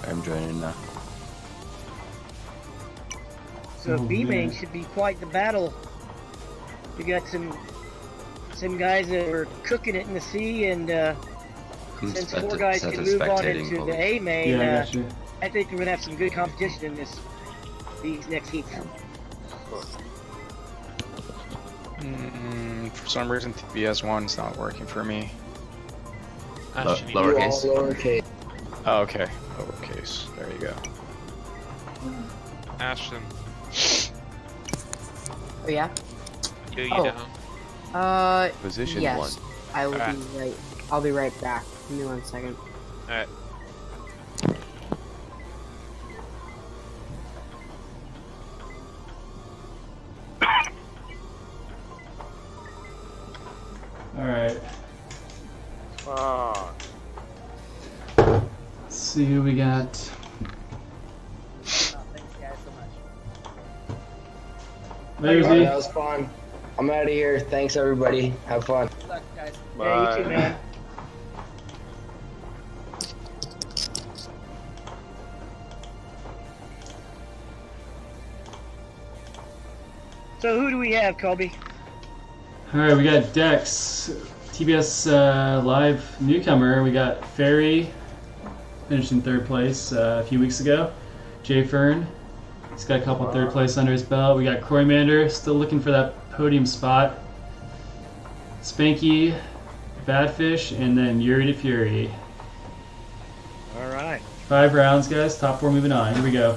I'm joining now. So B main should be quite the battle. We got some guys that are cooking it in the C, and since 4 guys can move on into the A main, Yeah, I got you. I think we're gonna have some good competition in these next heats. For some reason, TBS1 is not working for me. Lowercase. Lowercase. Oh, okay. Lowercase. There you go. Ashton. Oh yeah. You Oh. down. Position yes. 1. I will Alright. be right. I'll be right back. Give me 1 second. Alright. Alright. Oh. Let's see who we got. There's Alright, me. that was fun. I'm out of here. Thanks, everybody. Have fun. Yeah, you too, man. So who do we have, Colby? Alright, we got Dex, TBS Live newcomer. We got Fairy, finished in 3rd place a few weeks ago. Jay Fern, he's got a couple 3rd place under his belt. We got Cormander, still looking for that podium spot. Spanky, Badfish, and then Yuri to Fury. Alright. 5 rounds, guys. Top 4 moving on. Here we go.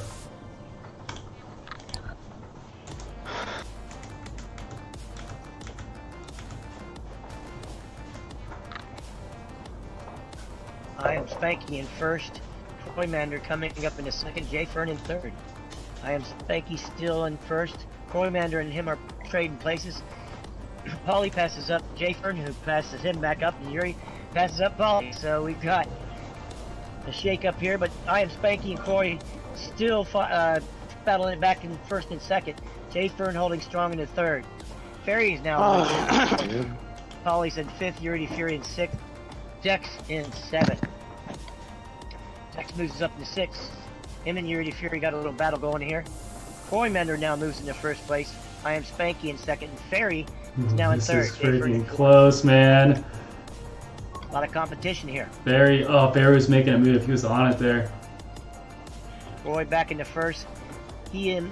I am Spanky in 1st. Cormander coming up in the 2nd. Jay Fern in 3rd. I am Spanky still in 1st. Cormander and him are trading places. Polly passes up Jay Fern, who passes him back up, and Yuri passes up Polly. So we've got a shake up here, but I am Spanky and Corey still battling it back in 1st and 2nd. Jay Fern holding strong in the 3rd. Fairy is now Polly's in 5th, Yuri Fury in 6th, Dex in 7th. Dex moves up to 6th. Him and Yuri Fury got a little battle going here. Cormander now moves into 1st place. I am Spanky in 2nd, and Fairy is now in 3rd. This is freaking close, man. A lot of competition here. Barry was making a move. He was on it there. Roy back into 1st. He and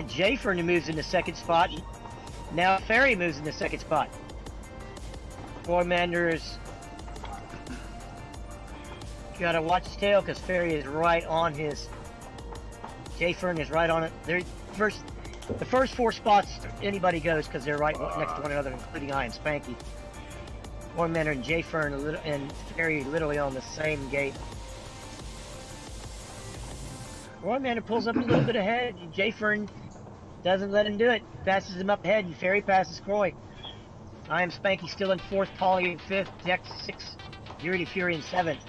Jay Fern moves in the 2nd spot. Now Fairy moves in the 2nd spot. Cormander is gotta watch his tail because Fairy is right on his. Jay Fern is right on it. They're first. The first 4 spots, anybody goes because they're right next to one another, including I and Spanky. Cormander and J Fern and Ferry literally on the same gate. Cormander pulls up a little bit ahead. J Fern doesn't let him do it. Passes him up ahead, and Ferry passes Croy. I am Spanky still in 4th, Polly in 5th, Dex 6th, Unity Fury in 7th.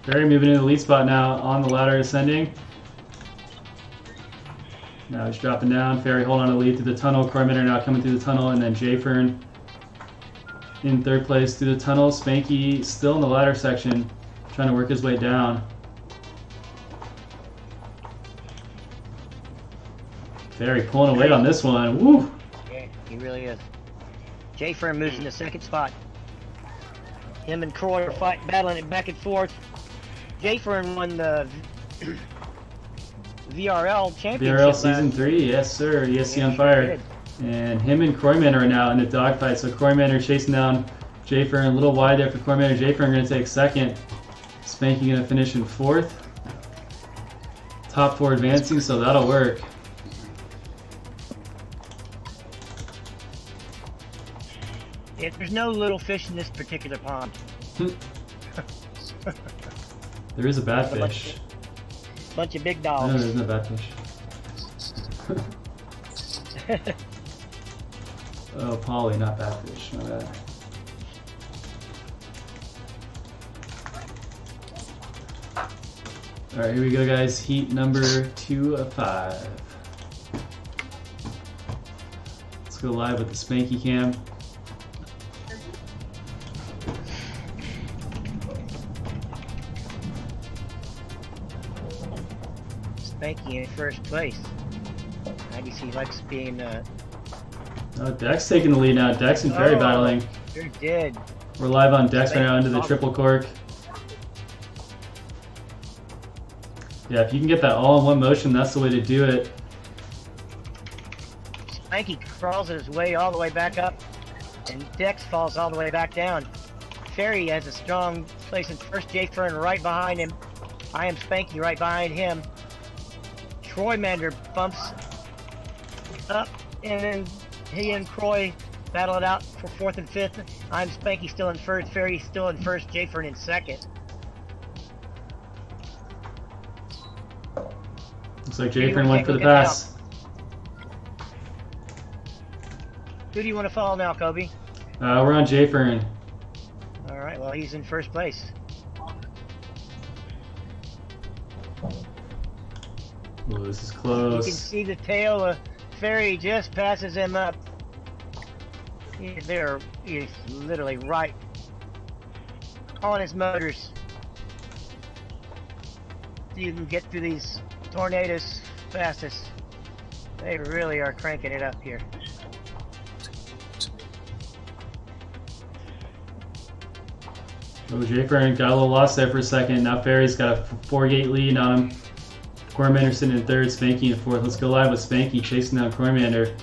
Ferry moving into the lead spot now on the ladder ascending. Now he's dropping down. Ferry holding on to lead through the tunnel. Cormander now coming through the tunnel, and then J Fern in 3rd place through the tunnel. Spanky still in the ladder section, trying to work his way down. Ferry pulling away on this one. Woo! Yeah, he really is. J Fern moves in the 2nd spot. Him and Croy are battling it back and forth. J Fern won the VRL championship. VRL Season 3, yes sir. ESC on fire. And him and Croymander are now in a dogfight. So Croymander chasing down J Fern, a little wide there for Croymander. J Fern going to take 2nd. Spanky going to finish in 4th. Top 4 advancing, so that'll work. Yeah, there's no little fish in this particular pond. There is a bad fish. Bunch of big dogs. No, there's no bad fish. Oh, Polly, not bad fish. My bad. Alright, here we go, guys. Heat number 2 of 5. Let's go live with the Spanky cam. Spanky in 1st place. I guess he likes being. Oh, Dex taking the lead now. Dex and Ferry battling. You're dead. We're live on Dex right now into the triple cork. Yeah, if you can get that all in one motion, that's the way to do it. Spanky crawls his way all the way back up, and Dex falls all the way back down. Ferry has a strong place in 1st. J Fern right behind him. I am Spanky right behind him. Croymander bumps up, and then he and Croy battle it out for 4th and 5th. I'm Spanky still in 1st, Ferry still in 1st, J Fern in 2nd. Looks like J Fern went for the pass. Who do you want to follow now, Kobe? We're on J Fern. Alright, well he's in 1st place. Oh, this is close. You can see the tail of Ferry just passes him up. He's literally right on his motors. You can get through these tornadoes fastest. They really are cranking it up here. Oh, J Fern got a little lost there for a second. Now Ferry's got a 4-gate lead on him. Cormander sitting in 3rd, Spanky in 4th. Let's go live with Spanky chasing down Cormander.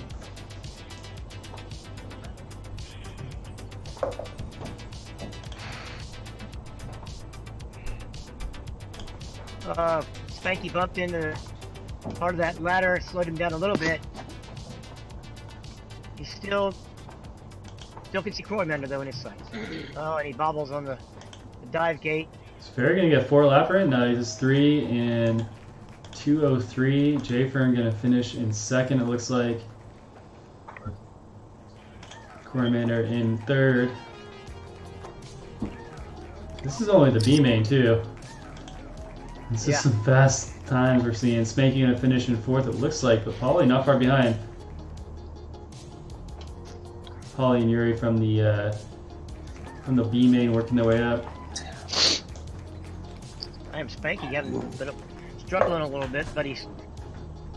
Spanky bumped into part of that ladder, slowed him down a little bit. He still can see Cormander though in his sights. Oh, and he bobbles on the dive gate. Is Ferry gonna get 4 lapper in? No, he's 3 in 2:03. J Fern gonna finish in 2nd. It looks like. Cormander in 3rd. This is only the B main too. This is some fast times we're seeing. Spanky gonna finish in 4th. It looks like, but Polly not far behind. Polly and Yuri from the B main working their way up. I am Spanky getting struggling a little bit, but he's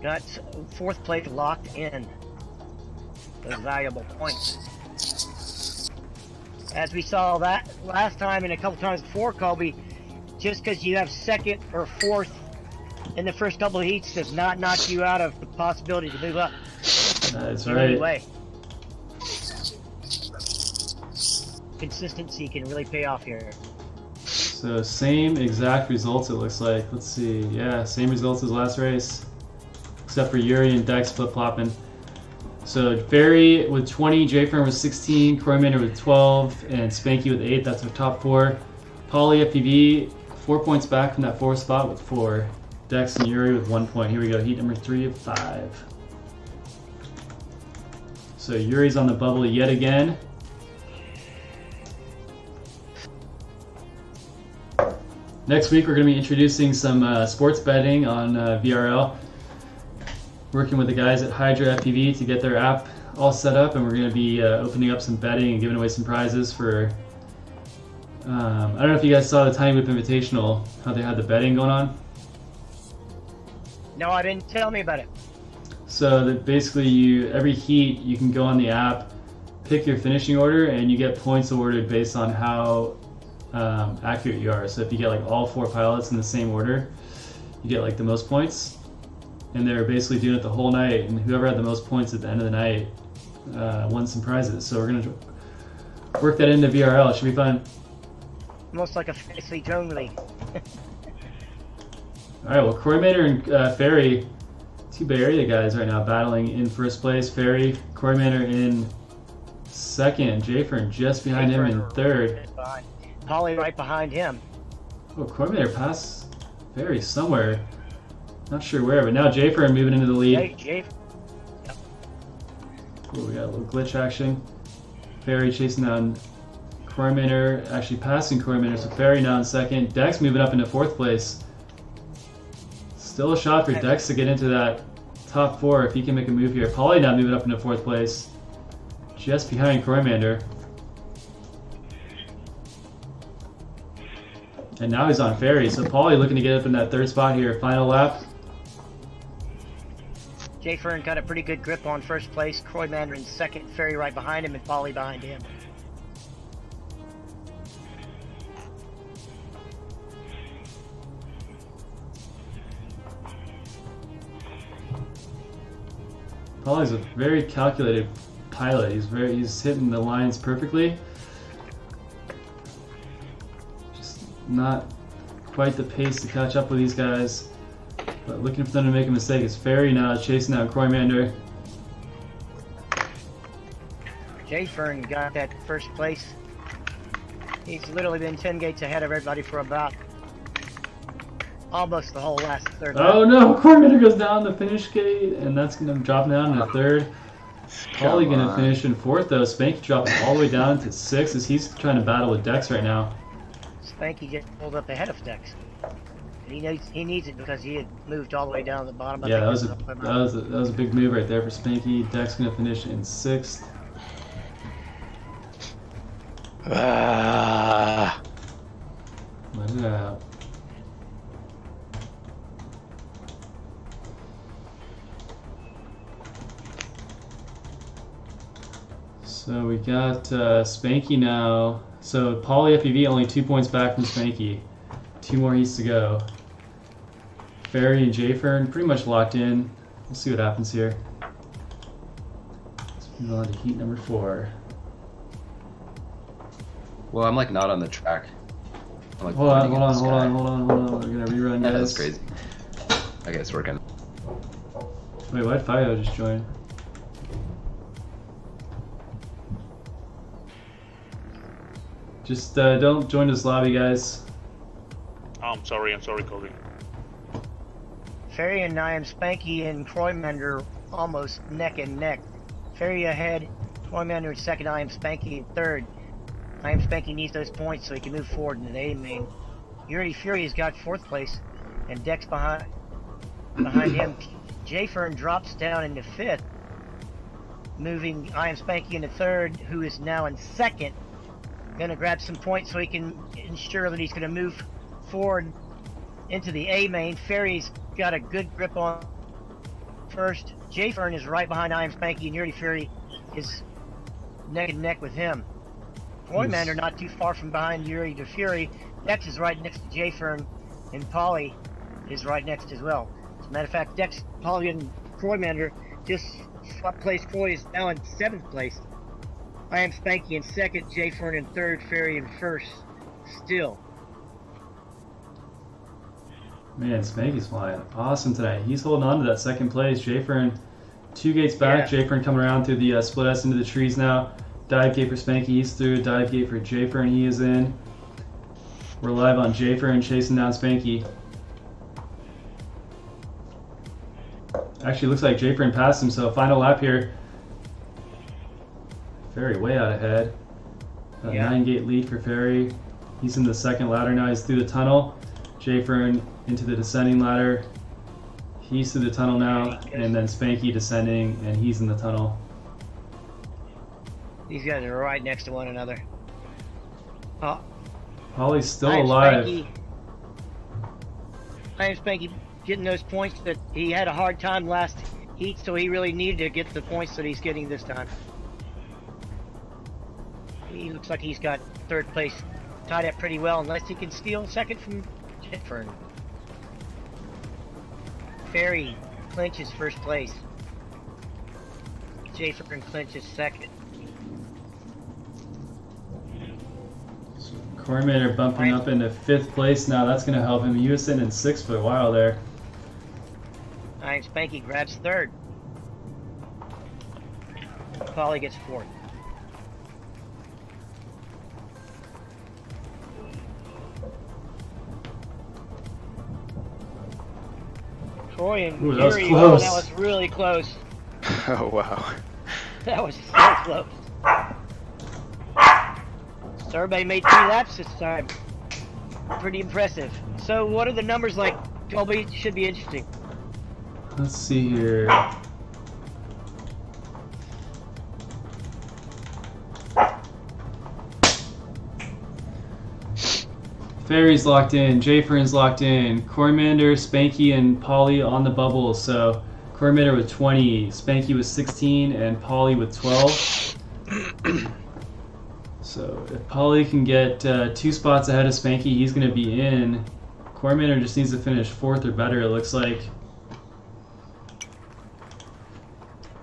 got 4th place locked in. Those valuable points. As we saw that last time and a couple times before, Kobe, just because you have 2nd or 4th in the first couple of heats does not knock you out of the possibility to move up. That's right. Anyway. Consistency can really pay off here. So same exact results it looks like. Let's see. Yeah, same results as last race. except for Yuri and Dex flip-flopping. So Ferry with 20, J-Firm with 16, Croymander with 12, and Spanky with 8. That's our top 4. Polly FPV, 4 points back from that 4th spot with 4. Dex and Yuri with 1 point. Here we go, heat number 3 of 5. So Yuri's on the bubble yet again. Next week we're going to be introducing some sports betting on VRL. Working with the guys at Hydra FPV to get their app all set up, and we're going to be opening up some betting and giving away some prizes for... I don't know if you guys saw the Tiny Whip Invitational, how they had the betting going on. No, I didn't. Tell me about it. So that basically every heat you can go on the app, pick your finishing order, and you get points awarded based on how accurate you are. So if you get like all 4 pilots in the same order, you get like the most points. And they're basically doing it the whole night, and whoever had the most points at the end of the night won some prizes. So we're going to work that into VRL. It should be fun. Almost like a fancy drone league. Alright, well, Croymander and Ferry, 2 Bay Area guys right now battling in 1st place. Ferry, Croymander in 2nd, J-Fern just behind him in 3rd. Polly right behind him. Oh, Croymander passed Ferry somewhere. Not sure where, but now J-Fern moving into the lead. Cool, we got a little glitch action. Ferry chasing down Croymander, actually passing Croymander, so Ferry now in 2nd. Dex moving up into 4th place. Still a shot for Dex to get into that top 4 if he can make a move here. Polly now moving up into 4th place, just behind Croymander. And now he's on Ferry, so Polly looking to get up in that 3rd spot here. Final lap. J-Fern got a pretty good grip on 1st place, Croymander in 2nd, Ferry right behind him, and Polly behind him. Polly's a very calculated pilot. He's hitting the lines perfectly. Just not quite the pace to catch up with these guys. But looking for them to make a mistake is Ferry now chasing down Croymander. J-Fern got that 1st place. He's literally been 10 gates ahead of everybody for about almost the whole last 3rd. Oh no, Croymander goes down the finish gate, and that's going to drop down in the 3rd. Probably going to finish in 4th though. Spanky dropping all the way down to 6th as he's trying to battle with Dex right now. Spanky just pulled up ahead of Dex. He needs it because he had moved all the way down to the bottom. Yeah, that was a big move right there for Spanky. Dex going to finish in 6th. Let it out. So we got Spanky now. So Polly FPV only 2 points back from Spanky. 2 more heats to go. Ferry and J-Fern pretty much locked in. We'll see what happens here. Let's move on to heat number 4. Well, I'm like not on the track. I'm, like, hold on. We're gonna rerun, guys. That's crazy. Okay, it's working. Wait, why'd Fio just join? Just don't join this lobby, guys. Oh, I'm sorry, Cody. Ferry and I am Spanky and Croymander almost neck and neck. Ferry ahead, Croymander in 2nd, I am Spanky in 3rd. I am Spanky needs those points so he can move forward into the A main. Yuri Fury has got 4th place, and Dex behind him. J-Fern drops down into 5th, moving I am Spanky into 3rd, who is now in 2nd. Gonna grab some points so he can ensure that he's gonna move forward into the A main. Ferry's got a good grip on 1st. J-Fern is right behind I am Spanky, and Yuri Fury is neck and neck with him. Croymander not too far from behind Yuri to Fury. Dex is right next to J-Fern, and Polly is right next as well. As a matter of fact, Dex, Polly, and Croymander just swapped place. Croy is now in 7th place. I am Spanky in 2nd, J-Fern in 3rd, Ferry in 1st. Still. Man, Spanky's flying awesome tonight. He's holding on to that second place. Jayfern 2 gates back. Yeah. Jayfern coming around through the split S into the trees now. Dive gate for Spanky, he's through. Dive gate for Jayfern, he is in. We're live on Jayfern chasing down Spanky. Actually, looks like Jayfern passed him, so final lap here. Ferry way out ahead. 9 gate lead for Ferry. He's in the second ladder now. He's through the tunnel. Jayfern into the descending ladder. He's through the tunnel now, and then Spanky descending, and he's in the tunnel. These guys are right next to one another. Oh. Holly's still alive. I am Spanky getting those points that he had a hard time last heat, so he really needed to get the points that he's getting this time. He looks like he's got third place tied up pretty well, unless he can steal second from Jayfern. Ferry clinches first place. Jayfern clinches second. Cormander bumping up into 5th place now. That's going to help him. He was sitting in 6th for a while there. Iron Spanky grabs third. Polly gets 4th. Troy and Ooh, that was Yuri, close. that was really close. Oh, wow. That was so close. So everybody made 3 laps this time. Pretty impressive. So what are the numbers like, Colby? Should be interesting. Let's see here. Ferry's locked in, Jayfern's locked in, Cormander, Spanky, and Polly on the bubble. So Cormander with 20, Spanky with 16, and Polly with 12. So if Polly can get 2 spots ahead of Spanky, he's going to be in. Cormander just needs to finish 4th or better, it looks like.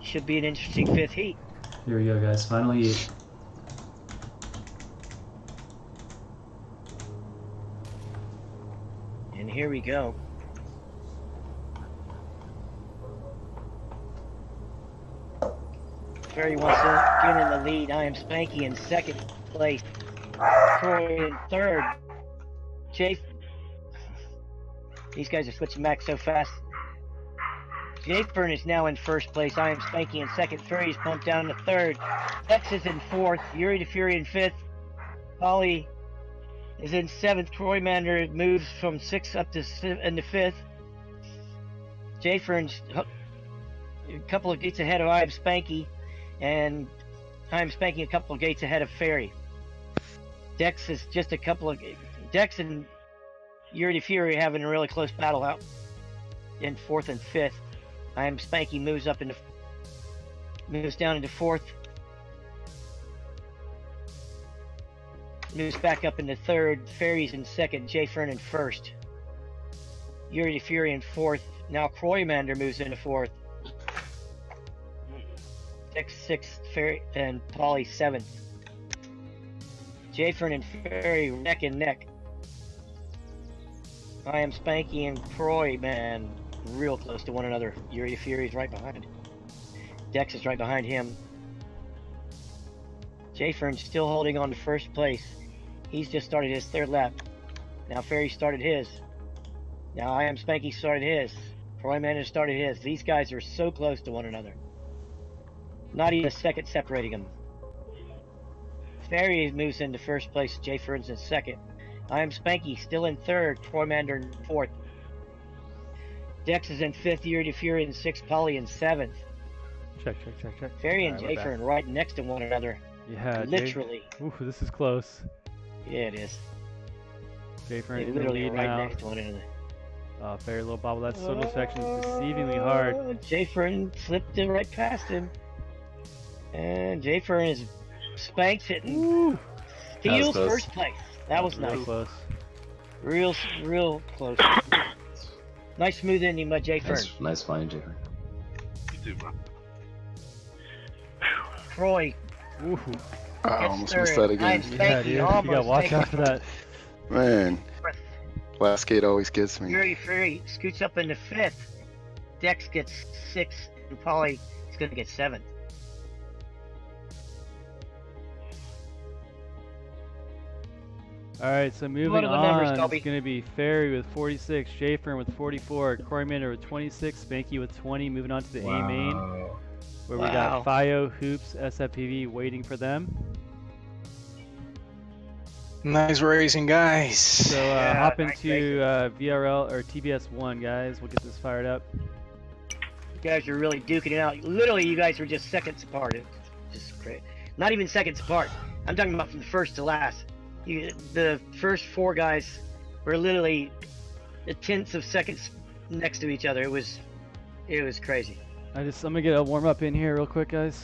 Should be an interesting 5th heat. Here we go, guys. Final heat. And here we go. Ferry wants to get in the lead. I am Spanky in 2nd place. Troy in 3rd. Jay. These guys are switching back so fast. Jayfern is now in 1st place. I am Spanky in 2nd. Ferry's bumped down to 3rd. Dex is in 4th. Yuri to Fury in 5th. Polly is in 7th. Cormander moves from 6th up to into 5th. Jayfern's a couple of gates ahead of I am Spanky. And I'm Spanky a couple of gates ahead of Ferry. Dex is just a couple of... Dex and Yuri to Fury having a really close battle out in 4th and 5th. I am Spanky moves down into 4th. Moves back up into 3rd. Ferry's in 2nd. Jayfern in 1st. Yuri to Fury in 4th. Now Croymander moves into 4th. Dex 6th, Ferry and Polly 7th. Jayfern and Ferry neck and neck. I am Spanky and Croy, man, real close to one another. Yuri to Fury is right behind. Dex is right behind him. Jayfern's still holding on to 1st place. He's just started his 3rd lap. Now Ferry started his. Now I am Spanky started his. Croymander started his. These guys are so close to one another. Not even a second separating them. Ferry moves into 1st place. Jayfern's in 2nd. I am Spanky still in 3rd. Croymander in 4th. Dex is in 5th. Yuri to Fury in 6th. Polly in 7th. Check. Ferry and Jayfern right next to one another. Yeah, literally. Ooh, this is close. Yeah, it is. Jayfern They in the literally lead right now. next to one another. Ferry little bobble. That solo section is deceivingly hard. Jayfern slipped it right past him. And Jayfern is spanks it and steals 1st place. That was nice. Close. Real close. Nice smooth ending by Jayfern. Nice flying, Jayfern. You too, bro. Troy. Ooh. I almost missed that again. Yeah, dude. You gotta watch out for that. Man. Westgate always gets me. Fury scoots up into 5th. Dex gets 6th, and Polly is going to get 7th. Alright, so moving on, it's going to be Ferry with 46, Schaefer with 44, Coreymander with 26, Spanky with 20, moving on to the A main, where we got Fio, Hoops, SFPV waiting for them. Nice racing, guys. So hop into VRL or TBS1, guys. We'll get this fired up. You guys are really duking it out. Literally, you guys were just seconds apart. It's just great. Not even seconds apart. I'm talking about from the first to last. The first 4 guys were literally tenths of seconds next to each other. It was crazy. I'm gonna get a warm up in here real quick, guys.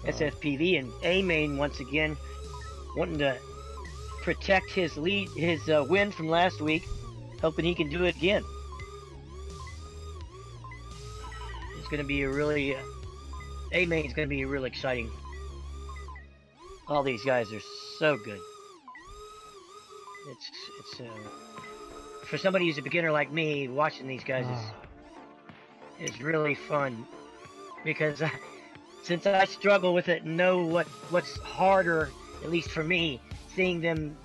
SFPV and A main once again wanting to protect his lead, his win from last week, hoping he can do it again. It's going to be a really A main is going to be really exciting. All these guys are so good. It's for somebody who's a beginner like me, watching these guys is really fun because since I struggle with it and know what's harder, at least for me, seeing them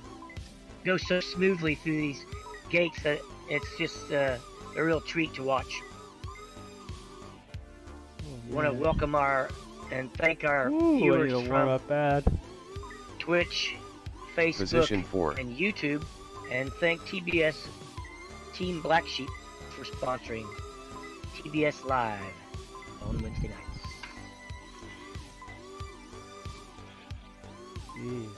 go so smoothly through these gates, that it's just a real treat to watch. Want to welcome and thank our viewers from Twitch, Facebook, and YouTube, and thank TBS Team Black Sheep for sponsoring TBS Live on Wednesday nights. Jeez.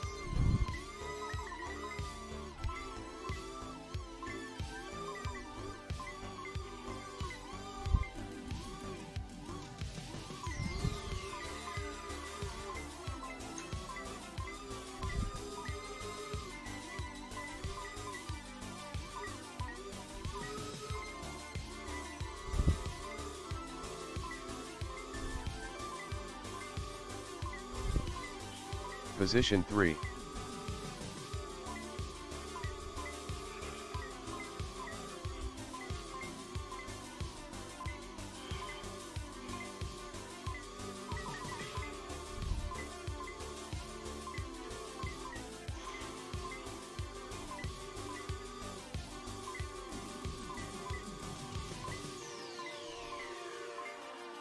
Position 3.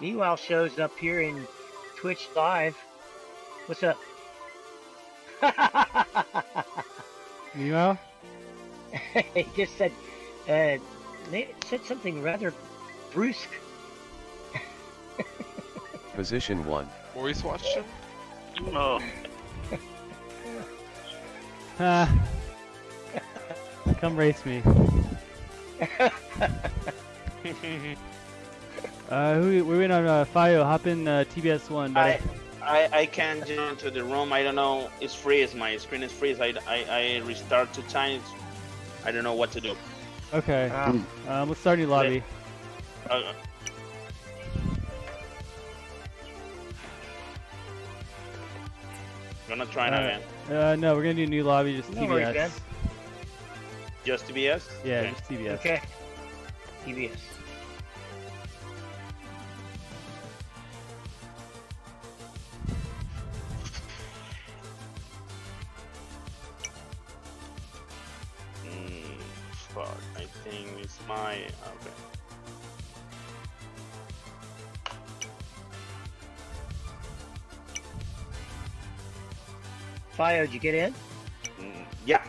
Meanwhile shows up here in Twitch Live. What's up? Meanwhile? He just said, something rather brusque. Position 1. Voice watched him? Oh. Come race me. We went on Fio. Hop in TBS1, buddy. I can't join to the room. I don't know. It's freeze. My screen is freeze. I restart 2 times. I don't know what to do. Okay. Let's start a new lobby. Gonna try now, man. No, we're gonna do a new lobby. Just TBS. Just TBS? Yeah, okay. Just TBS. Okay. TBS. Fuck, I think it's my... okay. Fio, did you get in? Yeah.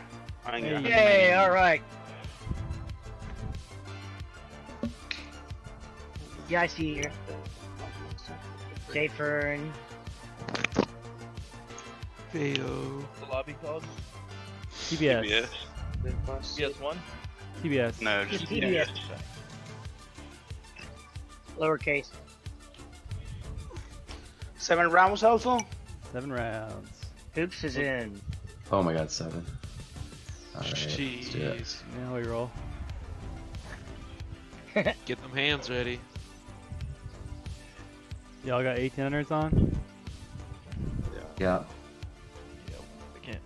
Yay, alright. Yeah, I see you here. Jayfern. Fayo. The lobby called? TBS. TBS1? TBS. No, just TBS. Lowercase. 7 rounds also? 7 rounds. Hoops is in. Oh my god, 7. Alright, Jeez. Now we roll. Get them hands ready. Y'all got 1800s on? Yeah. I can't.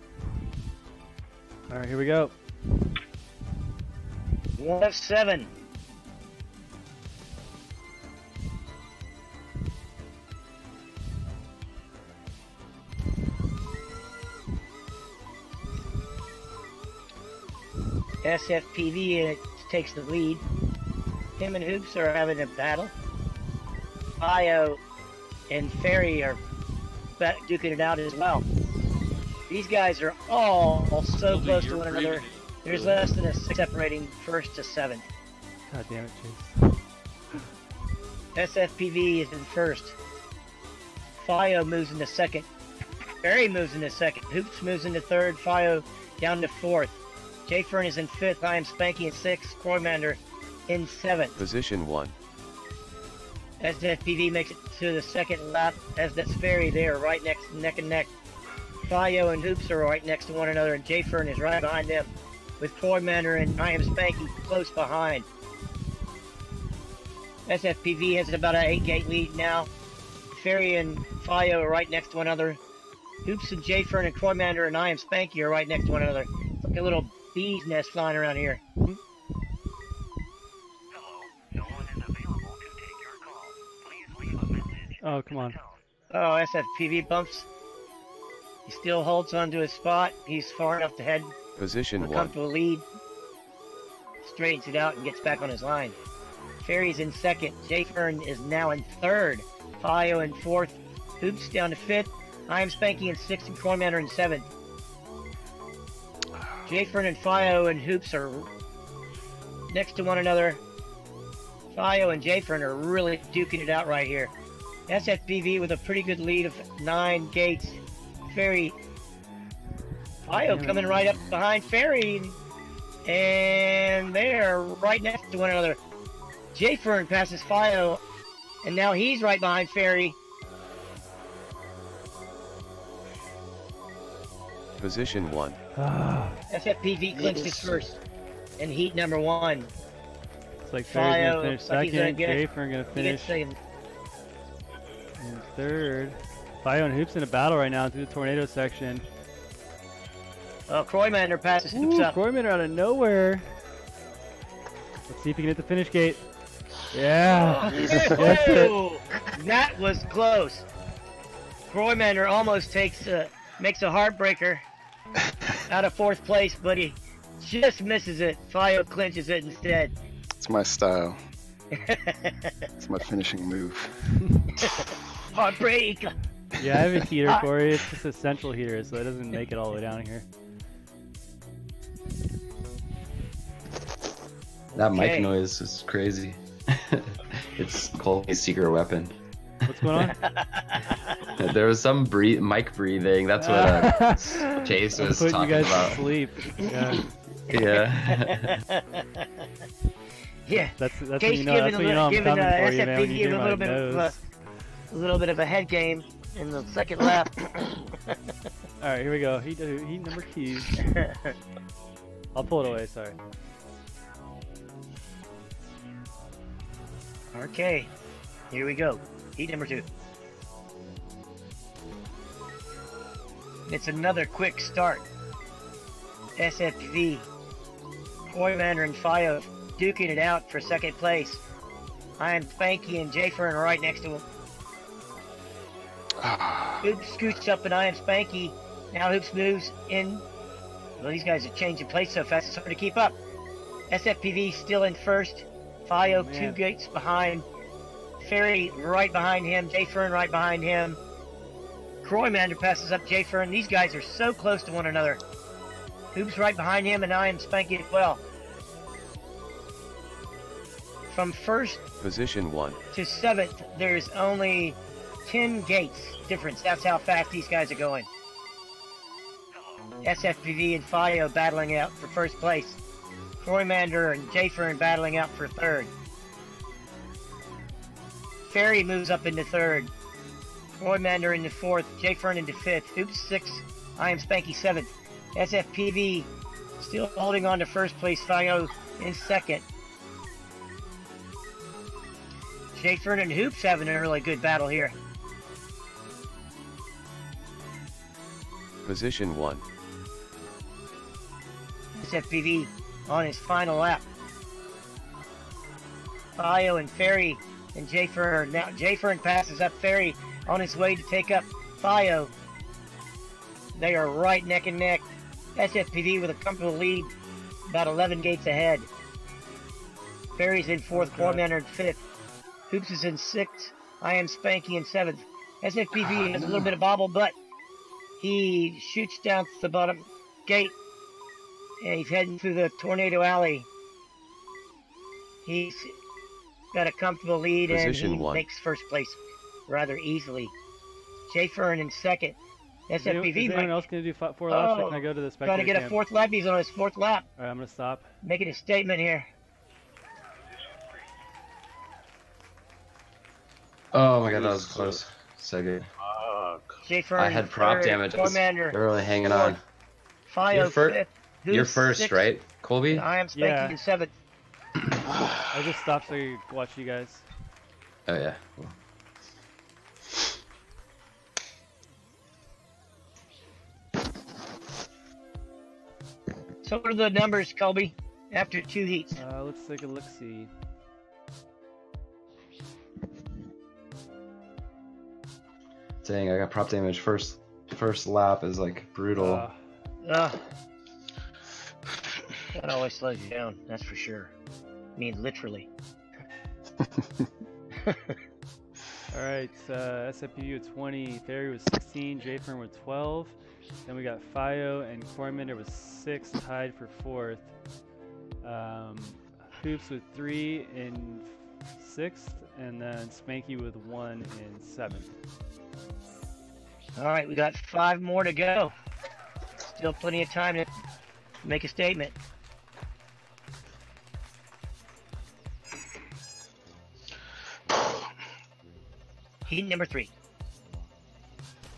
Alright, here we go. 1 of 7. SFPV takes the lead. Him and Hoops are having a battle. Io and Ferry are duking it out as well. These guys are all so close to one another. There's less than a 6 separating first to 7th. God damn it, Chase. SFPV is in first. Fio moves into second. Ferry moves into second. Hoops moves into third. Fio down to 4th. J Fern is in 5th. I am Spanky in 6th. Croymander in 7th. Position 1. SFPV makes it to the 2nd lap, as does Ferry. They are right neck and neck. Fio and Hoops are right next to one another, and J Fern is right behind them, with Croymander and I am Spanky close behind. SFPV has about an 8-gate lead now. Ferry and Fio are right next to one another. Hoops and J Fern and Croymander and I am Spanky are right next to one another. It's like a little bee's nest flying around here. Oh, come on. Oh, SFPV bumps. He still holds onto his spot. He's far enough to head. Position 1. Comfortable lead. Straightens it out and gets back on his line. Ferry's in 2nd. J Fern is now in 3rd. Fio in 4th. Hoops down to 5th. I am Spanky in 6th and Croymander in 7th. J Fern and Fio and Hoops are next to one another. Fio and J Fern are really duking it out right here. SFPV with a pretty good lead of 9 gates. Ferry. Fio coming right up behind Ferry. And they're right next to one another. J Fern passes Fio. And now he's right behind Ferry. Position 1. SFPV clinched his first. In heat number 1. It's like Ferry's gonna finish second. J Fern gonna finish in 3rd. Fio and Hoops in a battle right now through the tornado section. Croymander passes Hoops up. Croymander out of nowhere. Let's see if he can hit the finish gate. Yeah. Oh, that was close. Croymander almost makes a heartbreaker out of 4th place, but he just misses it. Fio clinches it instead. It's my style. It's my finishing move. Heartbreak. Yeah, I have a heater, Corey. It's just a central heater, so it doesn't make it all the way down here. That mic noise is crazy. It's Colby's secret weapon. What's going on? There was some mic breathing. That's what Chase was putting talking you guys about. To sleep. Yeah. Yeah. Yeah. That's when you know. That's when you know I'm coming for you, man. When you do my nose. A little bit of a head game in the 2nd lap. All right, here we go. Heat number 2. I'll pull it away. Sorry. Okay, here we go. Heat number 2. It's another quick start. SFPV, Croymander and Fio duking it out for 2nd place. I am Spanky and J Fern are right next to him. Hoops scoots up and I am Spanky. Now Hoops moves in. Well, these guys are changing place so fast it's hard to keep up. SFPV still in 1st. Fio 2 gates behind. Ferry right behind him. J Fern right behind him. Croymander passes up J Fern. These guys are so close to one another. Hoops right behind him, and I am Spanky as well. From 1st Position 1. to 7th, there's only 10 gates difference. That's how fast these guys are going. SFPV and Fio battling out for 1st place. Croymander and J Fern battling out for 3rd. Ferry moves up into 3rd. Croymander into 4th. J Fern into 5th. Hoops 6th. I am Spanky 7th. SFPV still holding on to 1st place. Fio in 2nd. Schaefer and Hoops having a really good battle here. Position 1. SFPV on his final lap. Fio and Ferry and Jayfern. Now Jayfern passes up Ferry on his way to take up Fio. They are right neck and neck. SFPV with a comfortable lead, about 11 gates ahead. Ferry's in 4th, Cormander in 5th. Hoops is in 6th. I am Spanky in 7th. SFPV has a little bit of bobble, but he shoots down to the bottom gate, and he's heading through the Tornado Alley. He's got a comfortable lead, Position and he 1. makes first place rather easily. Jayfern in 2nd. SFPV. Is anyone else going to do 4 laps, or can I go to the spectator Trying to get camp? a 4th lap. He's on his 4th lap. Alright, I'm going to stop. Making a statement here. Oh my god, that was close. So good. Jayfern I had prop 3rd, damage. I was Cormander barely hanging on. Fio 5th. You're Hoops first, 6th. right, Colby? I am Spanky Yeah. in 7th. I just stopped so you could watch you guys. Oh yeah. Cool. So what are the numbers, Colby, after 2 heats? Let's take a look-see. Dang, I got prop damage. First lap is like brutal. That always slows you down, that's for sure. I mean, literally. Alright, SFPU with 20, Ferry was 16, Jayfern with 12. Then we got Fio and Cormander with 6, tied for 4th. Hoops with 3 in 6th, and then Spanky with 1 in 7th. Alright, we got 5 more to go. Still plenty of time to make a statement. Heat number 3.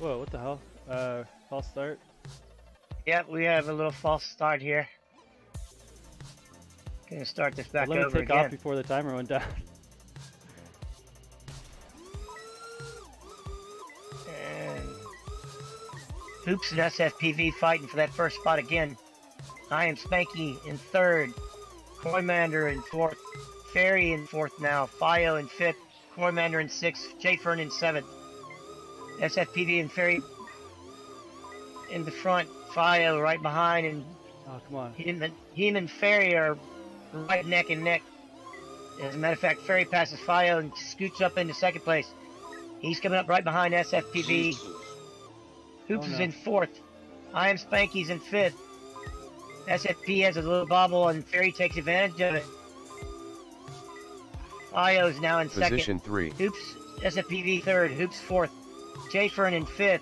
Whoa, what the hell? False start? Yep, we have a little false start here. Gonna start this back Let me over take again. off before the timer went down. And Hoops and SFPV fighting for that first spot again. I am Spanky in 3rd. Cormander in 4th. Ferry in 4th now. Fio in 5th. Cormander in 6th. Jayfern in 7th. SFPV and Ferry in the front. Fio right behind, and oh, come on. Him and Ferry are right neck and neck. As a matter of fact, Ferry passes Fio and scoots up into 2nd place. He's coming up right behind SFPV. Hoops is in 4th. I am Spanky's in 5th. SFP has a little bobble, and Ferry takes advantage of it. Fio's now in 2nd. Position 3. Hoops, SFPV 3rd. Hoops 4th. Jayfern in 5th.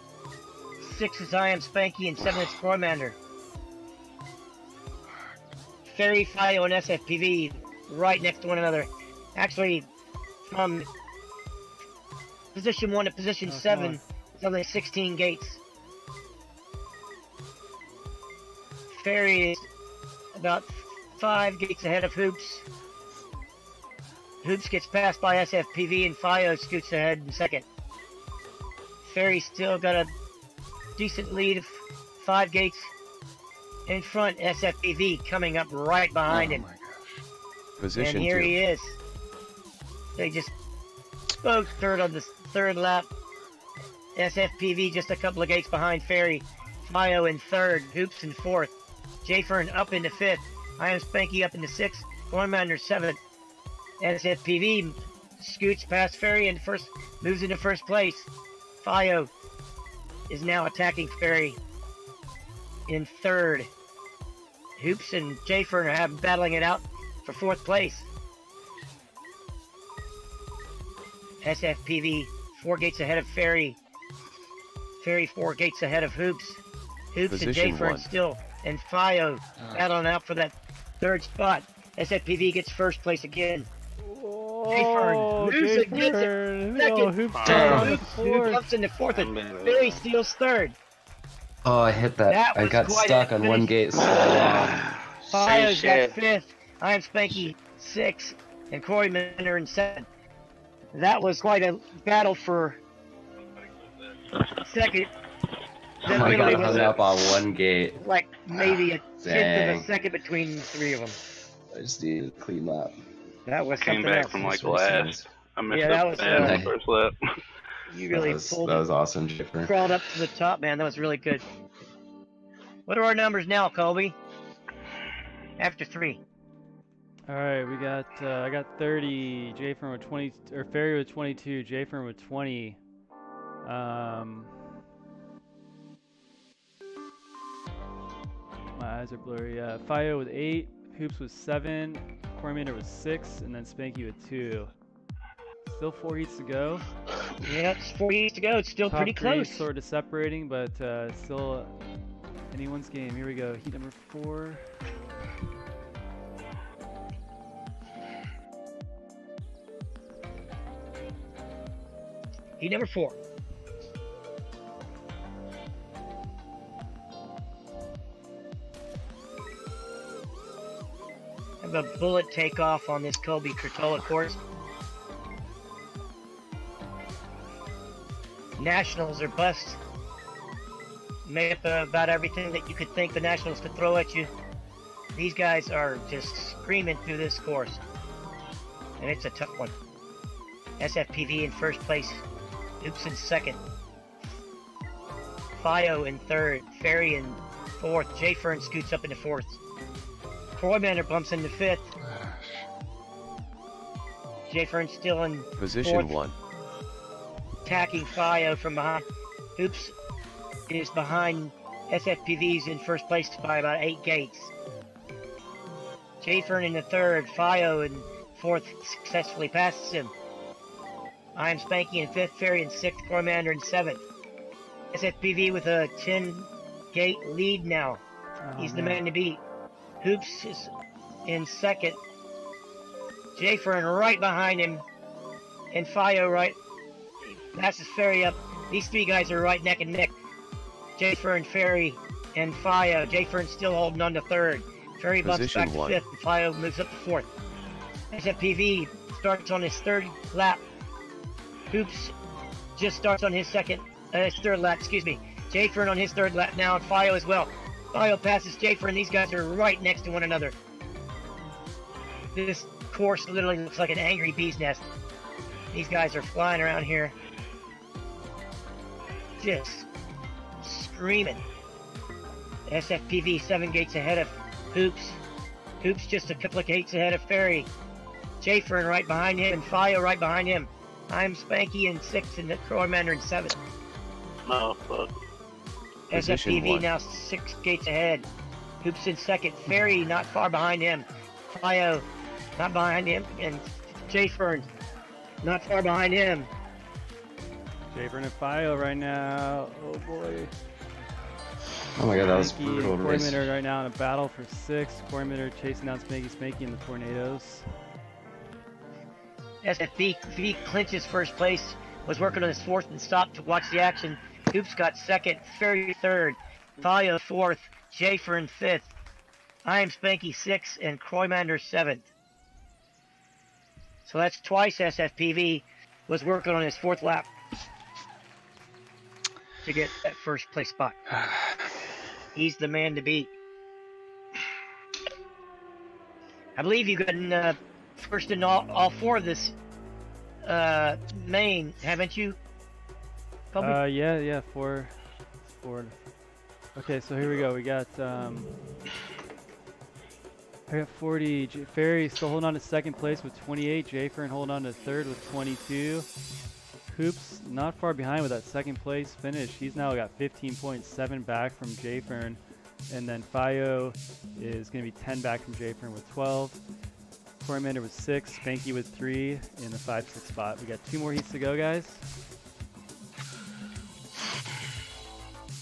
6th is I am Spanky, and 7th is Cormander. Ferry, Fio, and SFPV right next to one another. Actually, from position 1 to position 7, it's only 16 gates. Ferry is about 5 gates ahead of Hoops. Hoops gets passed by SFPV, and Fio scoots ahead in 2nd. Ferry's still got a decent lead of 5 gates in front. SFPV coming up right behind him. Position and here 2. he is. They just spoke 3rd on the 3rd lap. SFPV just a couple of gates behind Ferry. Fio in 3rd. Hoops in 4th. Jayfern up into 5th. I am Spanky up into 6th. Cormander 7th. SFPV scoots past Ferry and moves into 1st place. Fio is now attacking Ferry in 3rd. Hoops and Jayfern are battling it out for 4th place. SFPV 4 gates ahead of Ferry. Ferry 4 gates ahead of Hoops. Hoops Position and Jayfern 1. still, and Fio battling out for that 3rd spot. SFPV gets 1st place again. Oh, Jayfern gets it. 2nd. Hoops Jumps into 4th, and Ferry steals 3rd. Oh, I hit that. I was got quite stuck a on one finish. gate so long. Fio's got 5th. I am Spanky 6th, and Corey Minner in 7th. That was quite a battle for second. That Oh my literally god, was hung up on one gate. like maybe a tenth of Dang. a second between the three of them. I just needed a clean lap. That was Came something back else. from like last. I messed Yeah, that up was, bad on the first lap. You really pulled that was awesome, Jiffer. crawled up to the top, man. That was really good. What are our numbers now, Colby? After 3. All right, we got I got 30. Jayfern with 20, or Ferry with 22. Jayfern with 20. My eyes are blurry. Fio with 8. Hoops with 7. Corminder with 6, and then Spanky with 2. Still 4 heats to go. Yeah, it's 4 heats to go. It's still Top pretty three close. Sort of separating, but still anyone's game. Here we go. Heat number 4. Heat number 4. Have a bullet takeoff on this Colby Curtola course. Nationals are bust. Made up about everything that you could think the Nationals could throw at you. These guys are just screaming through this course. And it's a tough one. SFPV in first place. Oops in second. Fio in third. Ferry in fourth. Jayfern scoots up into fourth. Croymander bumps into fifth. Jayfern still in Position fourth. 1. Attacking Fio from behind. Hoops is behind SFPVs in first place by about 8 gates. Jayfern in the third. Fio in fourth successfully passes him. I'm Spanky in fifth. Ferry in sixth. Croymander in seventh. SFPV with a 10-gate lead now. He's the man to beat. Hoops is in second. Jayfern right behind him. And Fio right. Passes Ferry up. These 3 guys are right neck and neck. Jayfern, Ferry, and Fio. Jayfern still holding on to third. Ferry bumps Position back to 1. fifth. And Fio moves up to fourth. SFPV starts on his third lap. Hoops just starts on his third lap, excuse me. Jayfern on his third lap now, and Fio as well. Fio passes Jayfern. These guys are right next to one another. This course literally looks like an angry bee's nest. These guys are flying around here. Just screaming. SFPV 7 gates ahead of Hoops. Hoops just a couple of gates ahead of Ferry. Jayfern right behind him, and Fio right behind him. I'm Spanky in 6th, and Croymander in 7th. Oh, fuck. Position SFPV 1. now 6 gates ahead. Hoops in 2nd. Ferry not far behind him. Fio not behind him. And Jayfern not far behind him. Jayfern and Fio right now. Oh boy. Oh my god, that was Spanky brutal and to race. Corminder right now in a battle for 6th. Corminder chasing down Spanky in the Tornadoes. SFPV clinches first place. Was working on his 4th and stopped to watch the action. Hoops got 2nd. Ferry 3rd. Fio 4th. Jayfern 5th. I am Spanky 6th and Croymander 7th. So that's twice SFPV was working on his 4th lap to get that first place spot. He's the man to beat. I believe you got first in all 4 of this main, haven't you? Kobe? Yeah, 4. Okay, so here we go. We got I got 40. Ferry still holding on to 2nd place with 28. Jayfern holding on to 3rd with 22. Hoops not far behind with that 2nd place finish. He's now got 15.7 back from Jayfern. And then Fio is going to be 10 back from Jayfern with 12. Corminder with 6. Spanky with 3 in the 5-6 spot. We got 2 more heats to go, guys.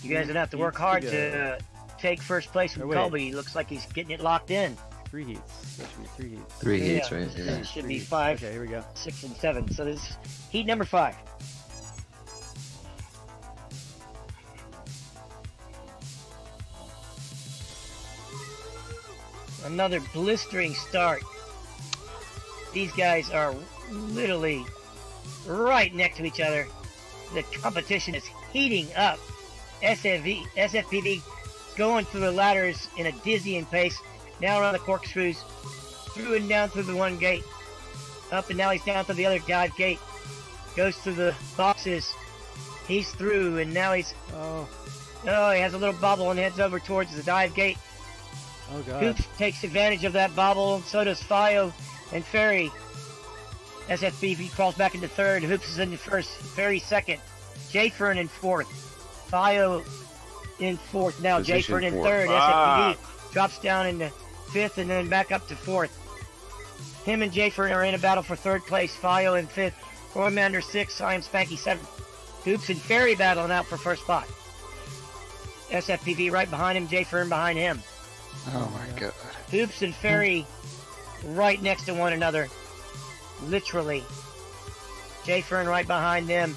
You guys are going to have to work hard to take first place from Colby. Looks like he's getting it locked in. 3 heats. That should be 3 heats. 3 heats, right? Yeah. It should be 5, okay, here we go. 6, and 7. So this is heat number 5. Another blistering start. These guys are literally right next to each other. The competition is heating up. SFPV going through the ladders in a dizzying pace. Now around the corkscrews, through and down through the one gate. Up and now he's down to the other dive gate. Goes through the boxes. He's through and now he's... Oh, he has a little bobble and heads over towards the dive gate. Oh, God. Hoops takes advantage of that bobble, and so does Fio and Ferry. SFPV crawls back into third. Hoops is in first. Ferry second. Jayfern in fourth. Fio in fourth. Now Jayfern in third. SFPV drops down into fifth and then back up to fourth. Him and Jayfern are in a battle for third place. Fio in fifth. Cormander sixth. I am Spanky seventh. Hoops and Ferry battling out for first spot. SFPV right behind him. Jayfern behind him. Oh my God. Hoops and Ferry right next to one another. Literally. Jayfern right behind them.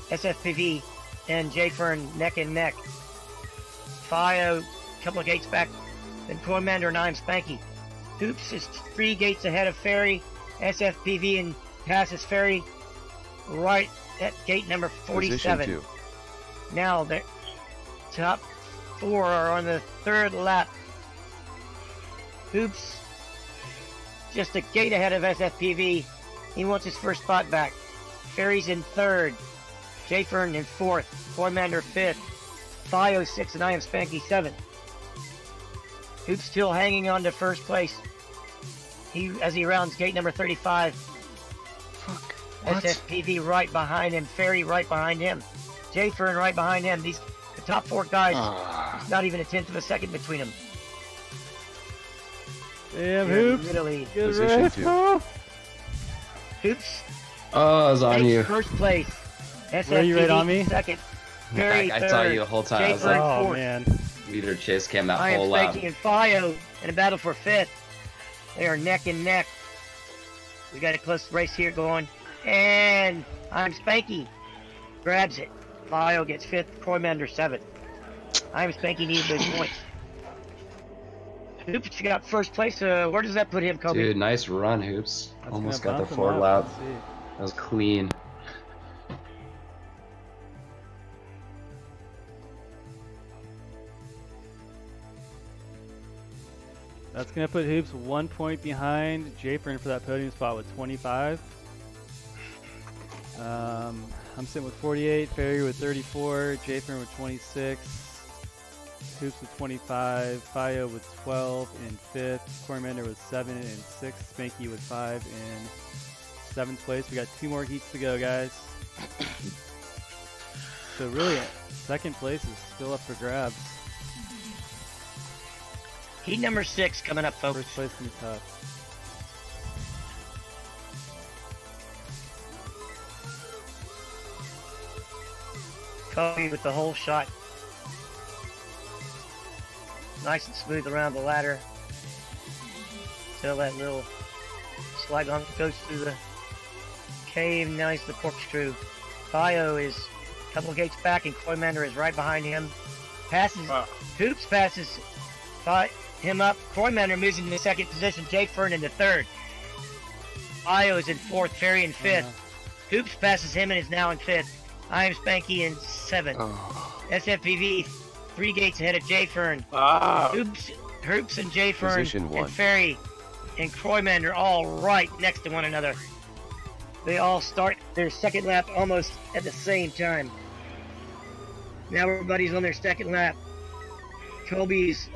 SFPV and Jayfern neck and neck. Fio, a couple of gates back. Then Cormander and I'm Spanky. Hoops is 3 gates ahead of Ferry. SFPV and passes Ferry right at gate number 47. Now the top 4 are on the third lap. Hoops just a gate ahead of SFPV. He wants his first spot back. Ferry's in third. Jayfern in fourth. Cormander fifth. Fio sixth, and I am Spanky seventh. Hoops still hanging on to first place. As he rounds gate number 35. Fuck. SFPV right behind him. Ferry right behind him. Jayfern right behind him. The top 4 guys, not even a tenth of a second between them. Damn, Hoops. Literally. Good race. Hoops. Oh, I was on you. First place. SFPV Were you right on me? Second. Ferry I third. saw you the whole time. I was Jayfern like, fourth. Man. leader chase cam that I am whole lap. Spanky and Fio in a battle for fifth. They are neck and neck. We got a close race here going. And I'm Spanky. Grabs it. Fio gets fifth. Cormander seventh. I'm Spanky needed those points. Hoops got first place. Where does that put him, Kobe? Dude, nice run, Hoops. That's Almost gonna got the bump him 4 up. lap. Let's see. That was clean. That's going to put Hoops 1 point behind Jayfern for that podium spot with 25. I'm sitting with 48, Ferry with 34, Jayfern with 26, Hoops with 25, Fio with 12 in 5th, Cormander with 7 in 6th, Spanky with 5 in 7th place. We got 2 more heats to go, guys. So really, 2nd place is still up for grabs. Heat number 6 coming up, folks. First place can be tough. Kobe with the whole shot. Nice and smooth around the ladder. Till that little slide on goes through the cave. Now he's the corkscrew. Fio is a couple of gates back, and Cormander is right behind him. Passes. Hoops passes him up. Cormander moves into the 2nd position. Jayfern in the 3rd. Fio is in 4th. Ferry in 5th. Hoops passes him and is now in 5th. I am Spanky in 7th. SFPV 3 gates ahead of Jayfern. Hoops and Jayfern and Ferry and Croymander all right next to one another. They all start their 2nd lap almost at the same time. Now everybody's on their 2nd lap. Kobe's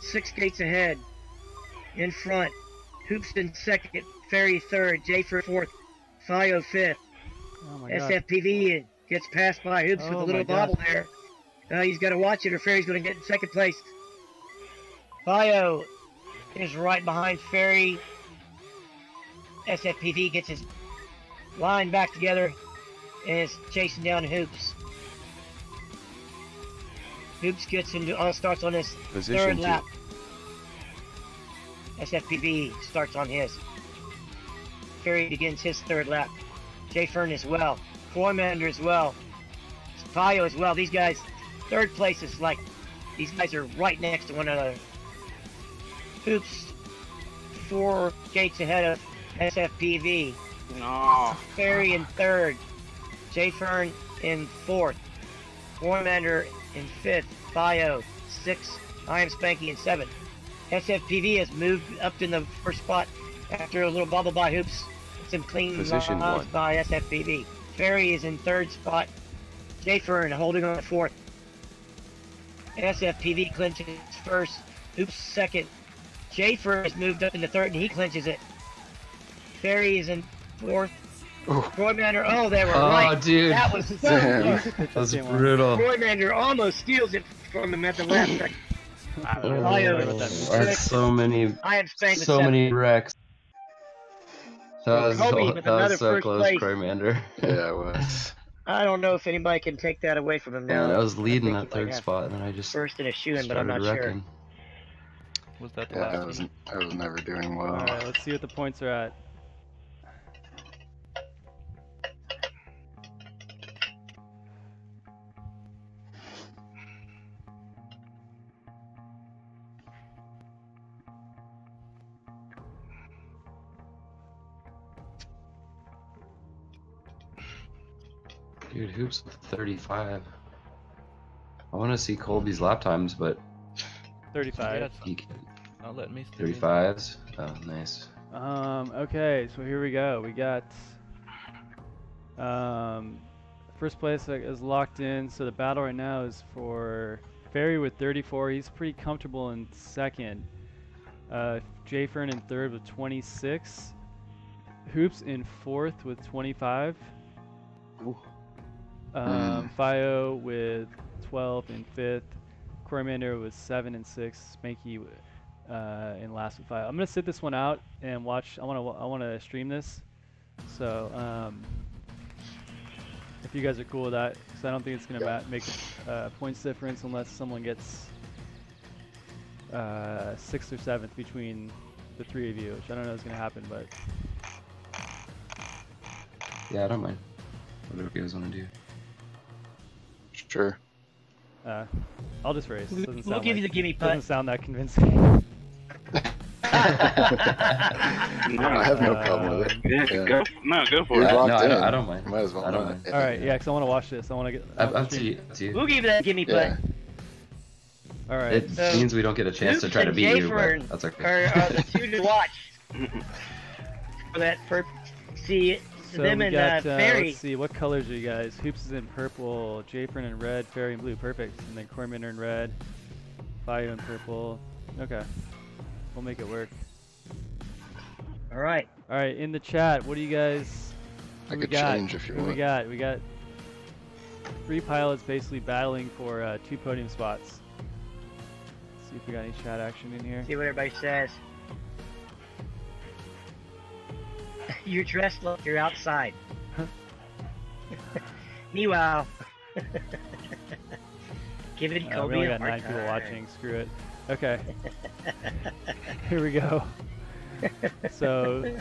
6 gates ahead. In front. Hoops in 2nd. Ferry 3rd. Jayfern 4th. Fio 5th. Oh my God. SFPV gets passed by Hoops with a little bobble there. He's got to watch it or Ferry's going to get in 2nd place. Fio is right behind Ferry. SFPV gets his line back together and is chasing down Hoops. Hoops gets into starts on his 3rd lap. SFPV starts on his. Ferry begins his 3rd lap. Jayfern as well. Cormander as well. Fio as well. These guys, 3rd place is like, these guys are right next to one another. Hoops 4 gates ahead of SFPV. No. Ferry in third. J Fern in fourth. Warmander in fifth. Bio, sixth. I Am Spanky in seventh. SFPV has moved up in the first spot after a little bubble by Hoops. Some clean Position loss one. by SFPV. Ferry is in third spot. J Fern holding on to fourth. SFPV clinches first. Hoops second. J Fern has moved up into third and he clinches it. Ferry is in fourth. Roymander, oh, they were right. Oh, dude. That was so Damn. close. That was brutal. Roymander almost steals it from him at the last second. That's so many, I am Spank with so seven. many wrecks. That was, Kobe with that another was so first close, place. Croymander. Yeah, it was. I don't know if anybody can take that away from him now. Yeah, I was leading think that he might third have spot, and then I just first in a shoe-in, but I'm not started sure. wrecking. Was that the Yeah, last one? I was never doing well. Alright, let's see what the points are at. Dude, Hoops with 35. I want to see Colby's lap times, but 35. he can. I'll let me. 35s. Oh, nice. Okay, so here we go. We got first place is locked in. So the battle right now is for Ferry with 34. He's pretty comfortable in second. J Fern in third with 26. Hoops in fourth with 25. Fio with 12 in fifth. Croymander with 7 and 6. Spanky in last with 5. I'm gonna sit this one out and watch. I wanna stream this. So if you guys are cool with that, because I don't think it's gonna make points difference unless someone gets 6th or 7th between the 3 of you, which I don't know is gonna happen, but Yeah, I don't mind. Whatever you guys want to do. Sure. I'll just race. We'll give you the gimme putt. Doesn't sound that convincing. I have no problem with it. Yeah, Yeah. go for You're it. locked in. I don't mind. Might as well. I don't mind. All right, yeah, because I want to watch this. I want to get. Up to you. Up to you. We'll give you that gimme putt. Yeah. All right. It So, means we don't get a chance to Hoops try to and beat you, J-Fern but that's okay. are the two to watch for that. See So them we and got, Ferry. let's see, what colors are you guys? Hoops is in purple, J-Fern in red, Ferry in blue, perfect. And then Cormier in red, Fio in purple. Okay, we'll make it work. All right. All right, in the chat, what do you guys? I who could we got? change if you Who want. We got 3 pilots basically battling for 2 podium spots. Let's see if we got any chat action in here. See what everybody says. You're dressed like you're outside. Meanwhile, give it We Kobe only a got hard 9 people time. watching. Screw it. Okay. Here we go. So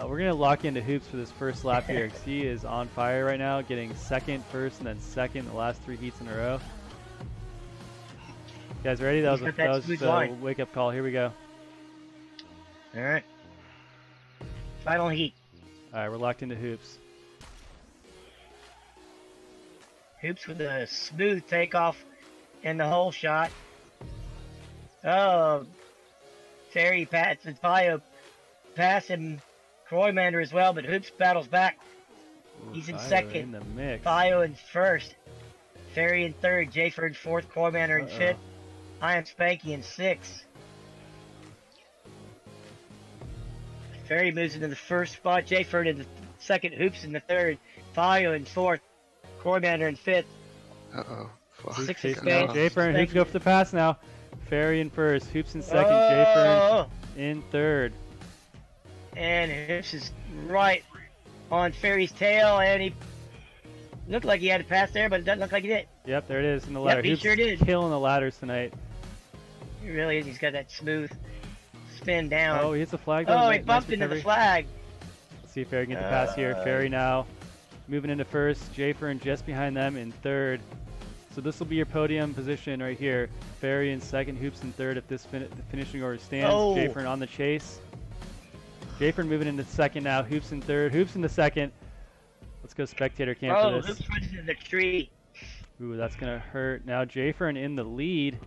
we're gonna lock into Hoops for this first lap here because he is on fire right now, getting second, first, and then second the last 3 heats in a row. You guys ready? That was a wake up call. Here we go. All right. Final heat. All right, we're locked into Hoops. Hoops with a smooth takeoff in the hole shot. Oh, Ferry Pats and Fio pass him, Croymander as well, but Hoops battles back. He's in Fio second. in the mix. Fio in first. Ferry in third. J-Fern in fourth. Croymander in fifth. I Am Spanky in sixth. Ferry moves into the first spot. J-Fern in the second. Hoops in the third. Fio in fourth. Croymander in fifth. Uh-oh. Sixth is J-Fern, Hoops go for the pass now. Ferry in first. Hoops in second. J-Fern in third. And Hoops is right on Ferry's tail, and he looked like he had a pass there, but it doesn't look like he did. Yep, there it is in the ladder. Yep, he Hoops sure did. Killing the ladders tonight. He really is. He's got that smooth spin down. Oh, he hits the flag. Oh, he bumped into the flag. Let's see if Ferry can get the pass here. Ferry now moving into first. J-Fern just behind them in third. So this will be your podium position right here. Ferry in second, Hoops in third if this finishing order stands. Oh. J-Fern on the chase. Jayfern moving into second now. Hoops in third. Hoops into second. Let's go spectator cam for Oh, this. Hoops runs into the tree. Ooh, that's gonna hurt. Now Jayfern in the lead.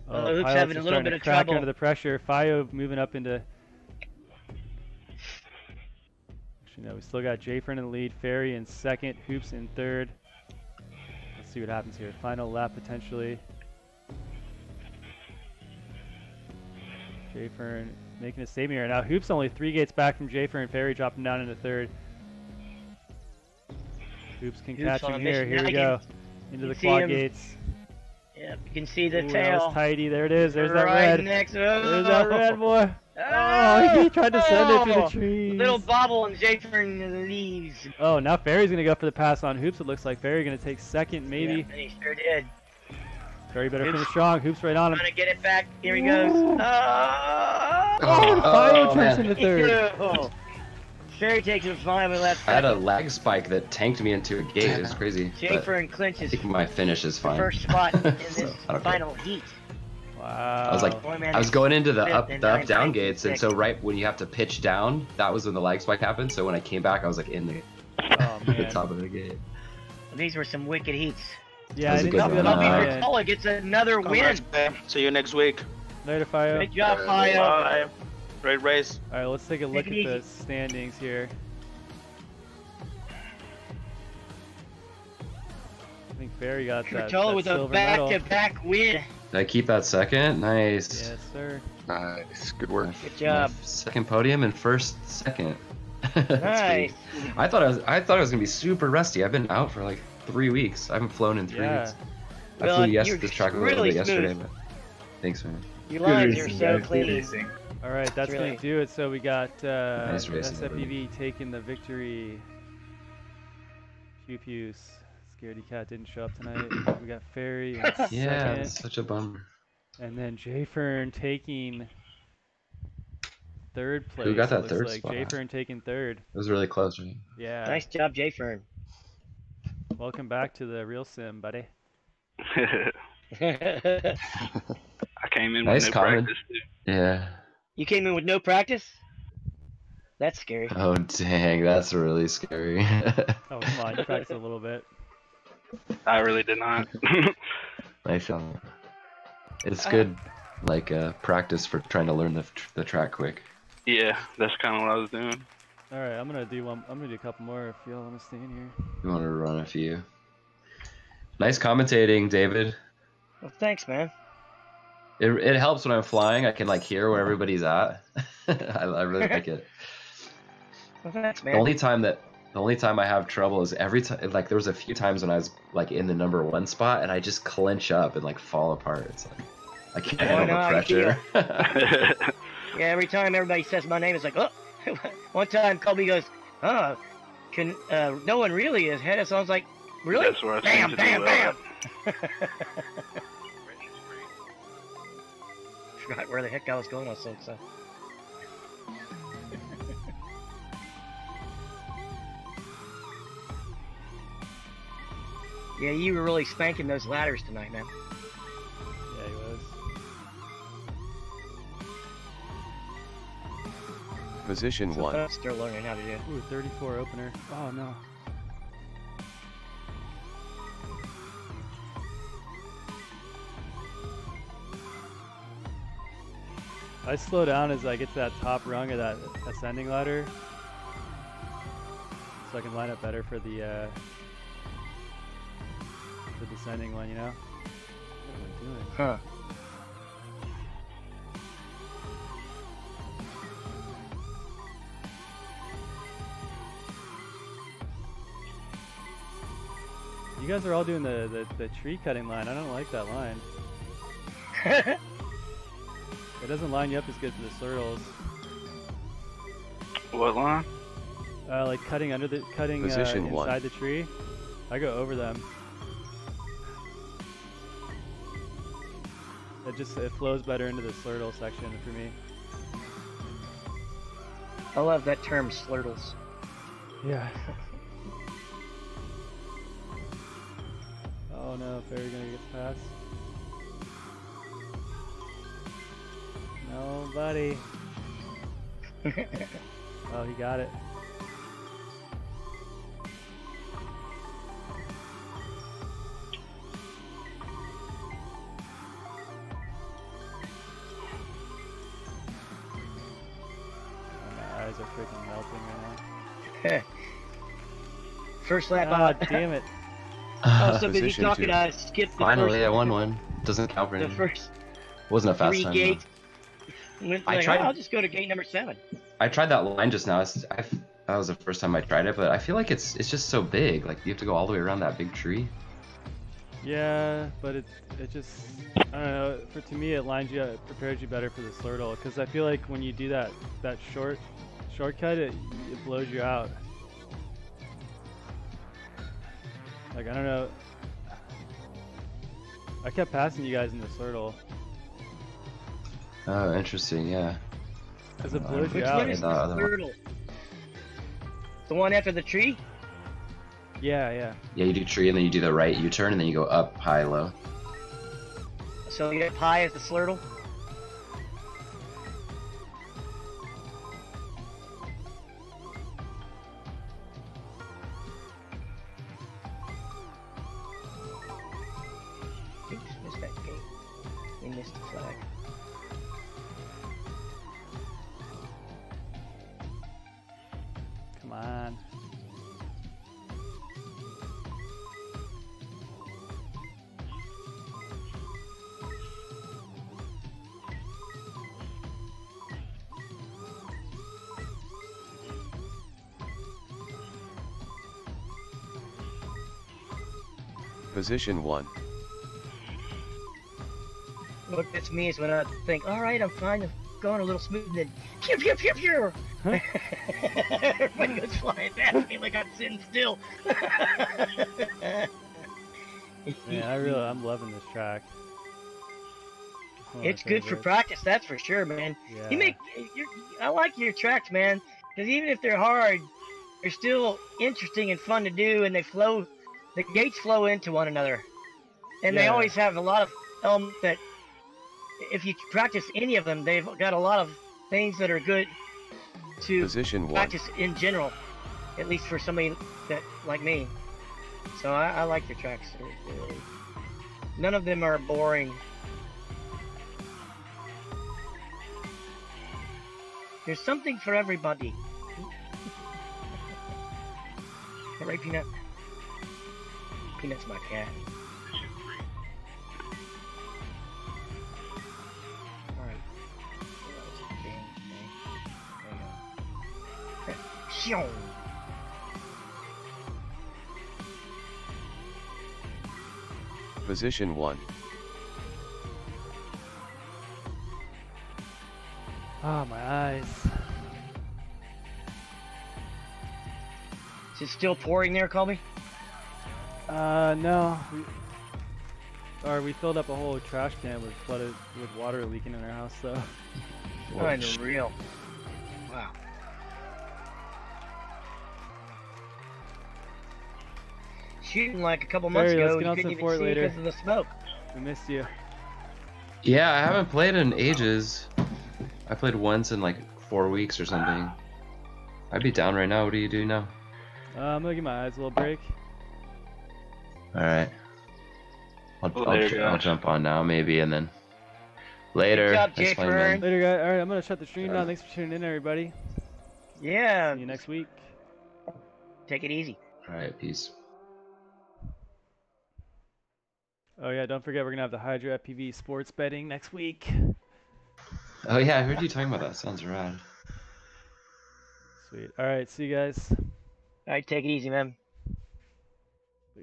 Oh, Hoops Pilots having are a little starting bit to of crack trouble. under the pressure. Fio moving up into. Actually, no, we still got Jayfern in the lead. Ferry in second. Hoops in third. Let's see what happens here. Final lap potentially. Jayfern making a statement here. Now Hoops only 3 gates back from Jayfern. Ferry dropping down into third. Hoops can Hoops catch on him a here. mission. Here Now we you go. can- Into you the see quad him. gates. Yep, you can see the Ooh, tail. that was tidy. There it is. There's that Right red. next. There's that red boy. Oh, he tried to send it through the trees. Little bobble and Jayfern leaves. Oh, now Ferry's going to go for the pass on Hoops. It looks like Ferry going to take second, maybe. Yeah, and he sure did. Ferry better Hoops. finish strong. Hoops right on him. Trying to get it back. Here he goes. Oh, Fio man. turns into third. Oh. Ferry takes a 5 and left. I had a lag spike that tanked me into a gate. It was crazy. but Jayfern I clinches think my finish is the fine. first spot in this So, I don't care. final heat. Wow. I was like, Boy, man, I was going into the fifth up, and the up ninth, down ninth, gates, and sixth. so right when you have to pitch down, that was when the lag spike happened. So when I came back, I was like in the, Oh, the man. top of the gate. These were some wicked heats. Yeah, That was I a didn't good see one. that on Bobby my Nice. end. Ricola gets another win. Congrats, man. See you next week. Later, Fio. Good job, Fio. Bye. Great race. All right, let's take a look Take at it the easy. standings here. I think Ferry got that, Ricola that with a silver medal. back-to-back win. Did I keep that second? Nice. Yes, sir. Nice. Good work. Good job. My second podium and first second. That's pretty- Nice. I thought I was gonna be super rusty. I've been out for like 3 weeks. I haven't flown in 3 Yeah. weeks. I Well, flew you're this track a little really bit yesterday, smooth. but thanks, man. Your lines are so clean. All right, that's really- going to do it. So we got Nice racing, SFPV taking the victory. Pew Pews. Scaredy Cat didn't show up tonight. We got Ferry in Yeah, second. it's such a bummer. And then Jayfern taking third place. Who got that looks third like. spot? Jayfern taking third. It was really close, right? Yeah. Nice job, Jayfern. Welcome back to the real sim, buddy. I came in Nice with no comment. practice. Too. Yeah. You came in with no practice? That's scary. Oh dang, that's really scary. Oh, come on. You practiced a little bit. I really did not. Nice one. It's good, like practice for trying to learn the track quick. Yeah, that's kind of what I was doing. All right, I'm gonna do one. I'm gonna do a couple more if y'all want to stay in here. You want to run a few. Nice commentating, David. Well, thanks, man. It helps when I'm flying. I can like hear where everybody's at. I really like it. Well, thanks, The man. only time I have trouble is every time. Like there was a few times when I was like in the #1 spot and I just clench up and like fall apart. It's like I can't Oh, I handle know the how you pressure. Yeah, every time everybody says my name, it's like, oh. One time, Colby goes, oh, no one really is ahead of us. I was like, really? That's where I Bam, seem to bam, do bam. well. Forgot where the heck I was going. I was so excited. Yeah, you were really spanking those ladders tonight, man. Yeah, he was. Position So 1. I'm still learning how to do it. Ooh, 34 opener. Oh no. I slow down as I get to that top rung of that ascending ladder, so I can line up better for the descending one. You know. What am I doing? Huh. You guys are all doing the tree cutting line. I don't like that line. It doesn't line you up as good for the circles. What line? Like cutting Position 1. inside the tree. I go over them. It flows better into the slurtle section for me. I love that term, slurtles. Yeah. Oh no, Ferry gonna get past. Oh, buddy. Oh, he got it. My eyes are freaking melting right now. First lap Ah, out. damn it. Oh, so busy talking, I skipped the Finally, first, I won one. Doesn't count for the anything. first Wasn't a fast 3 time. gates. Went I like, tried- oh, I'll just go to gate number 7. I tried that line just now. That was the first time I tried it, but I feel like it's just so big. Like you have to go all the way around that big tree. Yeah, but it just, I don't know, to me it lines you up, prepares you better for the slurtle, because I feel like when you do that shortcut, it blows you out. Like, I don't know, I kept passing you guys in the slurtle. Oh, interesting, yeah. Because it blows you Which out. one is the slurtle? The one after the tree? Yeah, yeah. Yeah, you do tree and then you do the right U-turn and then you go up, high, low. So you get high as the slurtle? Oops, missed that gate. We missed the flag. Come on. Position 1. What gets me is when I think, alright, I'm fine, I'm going a little smooth, and then pew pew pew pew! Everybody goes flying past me like I'm sitting still. Man, I'm loving this track. It's good for practice, that's for sure, man. Yeah. I like your tracks, man, because even if they're hard, they're still interesting and fun to do, and the gates flow into one another. And they always have a lot of elements that, if you practice any of them, they've got a lot of things that are good to Position 1. practice in general, at least for somebody that like me. So I like your tracks. None of them are boring. There's something for everybody. Alright, Peanut. Peanut's my cat. Alright. There you go. Position 1. Ah, my eyes. Is it still pouring there, Colby? No. We filled up a whole trash can with water leaking in our house, so. Unreal. Wow. Shooting like a couple months ago, you couldn't even see because of the smoke. We missed you. Yeah, I haven't played in ages. I played once in like 4 weeks or something. I'd be down right now. What do you do now? I'm gonna give my eyes a little break. Alright. I'll jump on now, maybe, and then later. Good job, Jay Fern. Later, guys. Alright, I'm gonna shut the stream down. Thanks for tuning in, everybody. Yeah. See you next week. Take it easy. Alright, peace. Oh yeah, don't forget we're gonna have the Hydro FPV sports betting next week. Oh yeah, I heard you talking about that. Sounds rad. Sweet. Alright, see you guys. Alright, take it easy, man.